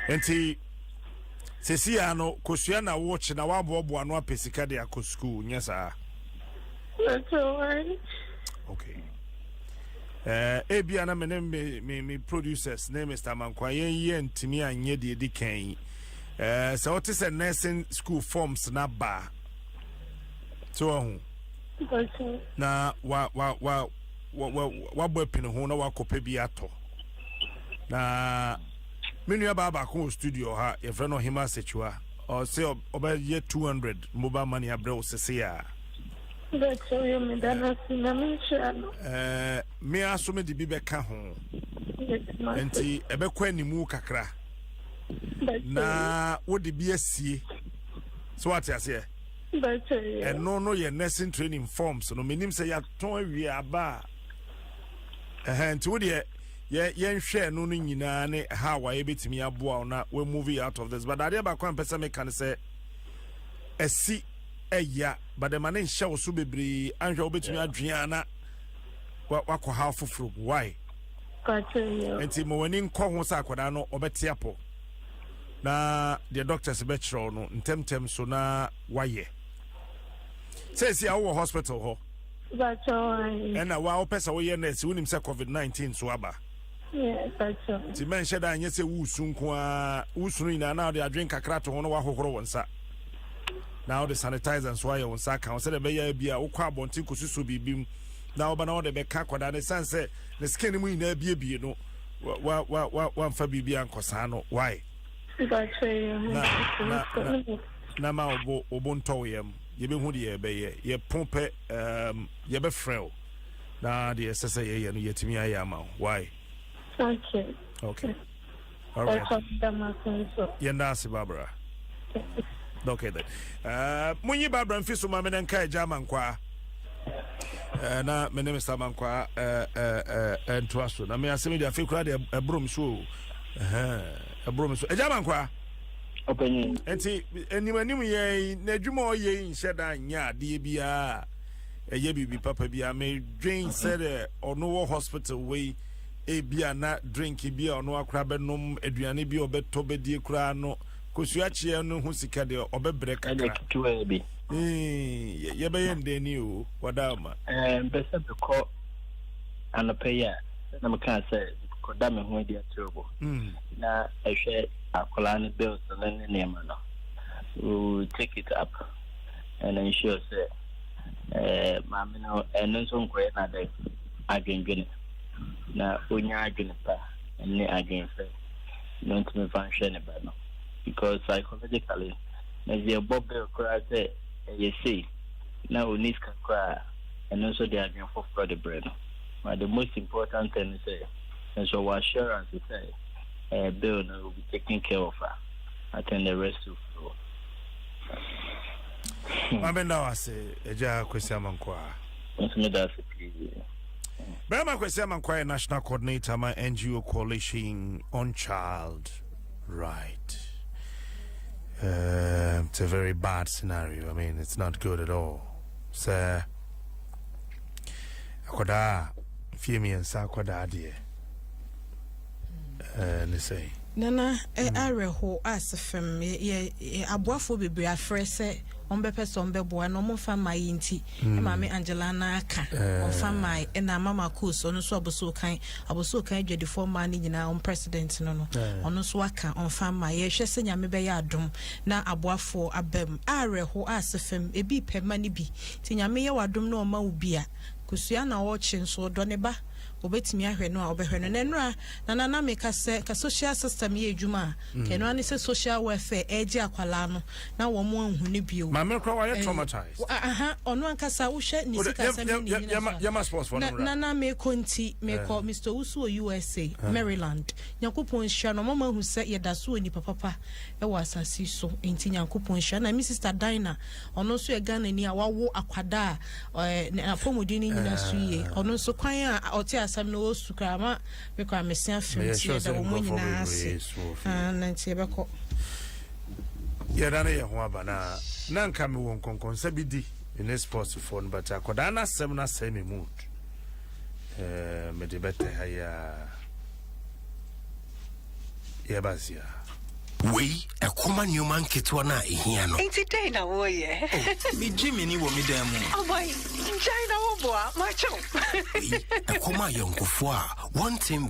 Enti sesi ano kosua na watch na wabobo ano apesika de akọ school nyesa. That's all right. Okay. Ebi ana me producers name Mr. Mankwa yen ntimi anye de edi kan. So what is a nursing school forms na ba. So na wa bo pin ho na wakopa bi ato. Na menu baba ko studio ha ye friend no hima setua or say oba ye 200 mobile money abre sese ya. That's so you me dana sinamisha. Me aso me de bi beka ho. Enti ebe kwa nimu kakra. Na wo de bi asie. So what you say? That's it. And no ye nursing training forms no menim say ya ton awie aba. Enti wo de yen share no nyina ne how wa ebetimi aboa na we movie out of this but ade ba kwa mpesa me kan say esi eya but the man nhyɛ wo so bebre anhwɛ obetimi adwea wakɔ ha foforo why enti mo wani nkɔ ho sa akwada no obete apo na the doctors be kyerɛ no ntemtem so na waye say si awo hospital ho that's all right and na wa opesa wo ye nurse wonim say COVID-19 so aba. Yes, that's all. Ti men sheda anye se wusu nko a wusu ina na de adwen kakra to ho no wa hohoro wonsa. Now the sanitizer so aye wonsa kan se de be ya bia wo kwa abontin kosuso bibim. Na oba na wo de be ka kwada ne sanse ne skin mu ina bie no wa mfa bibia nkosa no why? That's na ma obo nto yem ye be hu de ye be ye pompe ye be frel. Na de sese ye no yetimi aye ama why? Okay. Okay. All right. Yendasi Barbara. Okay then. Munyi Barbara mfiso mame na nka German kwa. Na me name is Mankwa Dwaso. Na me asemi dia fekura de ebrom so. Ebrom so. German kwa. Open. Enti enimanim ye na adwuma oye nheda nya de bia. Eye bibi papa bia me dwen said ono hospital we ebia na drink bia ono akra benom aduane bia obeto bedie kura no kosuachi no hu sika de obebre kakra tuwa bi ye be yende ni o wadama besa be ko anapaya na maka say ko da me ho dia trouble na ehwe akola ne bills na ne ma no we take it up and ensure say mama no eno so nkwe na de adwendwene na onya adwene pa ne adwene fe no to me function ba no because psychologically na the bobbe kra say you see now we need kakra and also the adwene for the brain but the most important thing is say and so assurance is say bill will be taken care of her and the rest will flow. Mabenda wase eja kwesi amankwa. Bema kwesi amankwa National Coordinator my NGO Coalition on Child Right. It's a very bad scenario. I mean, it's not good at all. So akoda fiemi ensa akoda ade ne say nana areho asfem ye aboafo bebre afre se ombepe so ombeboa no mofa mai nti mama Angela na aka onfa mai na mama Kuso no so aboso kan adwedifo ma ni nyina on president no ono so aka onfa mai ye hwe se nyame be ya adom na aboafo abam areho asfem ebi pema ni bi ti nyame ye wadom na oma ubi a kusua na wo chi nso do ne ba obetimi ahwe no a obehwe no nenra na meka se ka social system ye edwuma ke no ani se social welfare eje akwala no na wo mo anhu ne bio ma me kro wa traumatized ono ankasa wo hwe ni sika sami ni ya sports for na me konti me ko Mr. Usu USA Maryland yakopon hwa no mama hu se ye da so ni papa e wa asasi so enti yakopon hwa na mi sister Dina ono so e Ghana ni a wawo akwada na pomodi ni nyina so ye ono so kwan a oti asam no sukrama me kwa mesia fimti da wo nyina ase na ntie beko ya dana ye ho abana na nka me won konkon sabidi in sports for but akoda na sem na semi mood me de bete haya ya bazia we akoma nyoma nketwa na ehia no enti dey na wo ye me Jimmy ni wo me dan mu oh boy njai na wo boa macho akoma yonkofo a one team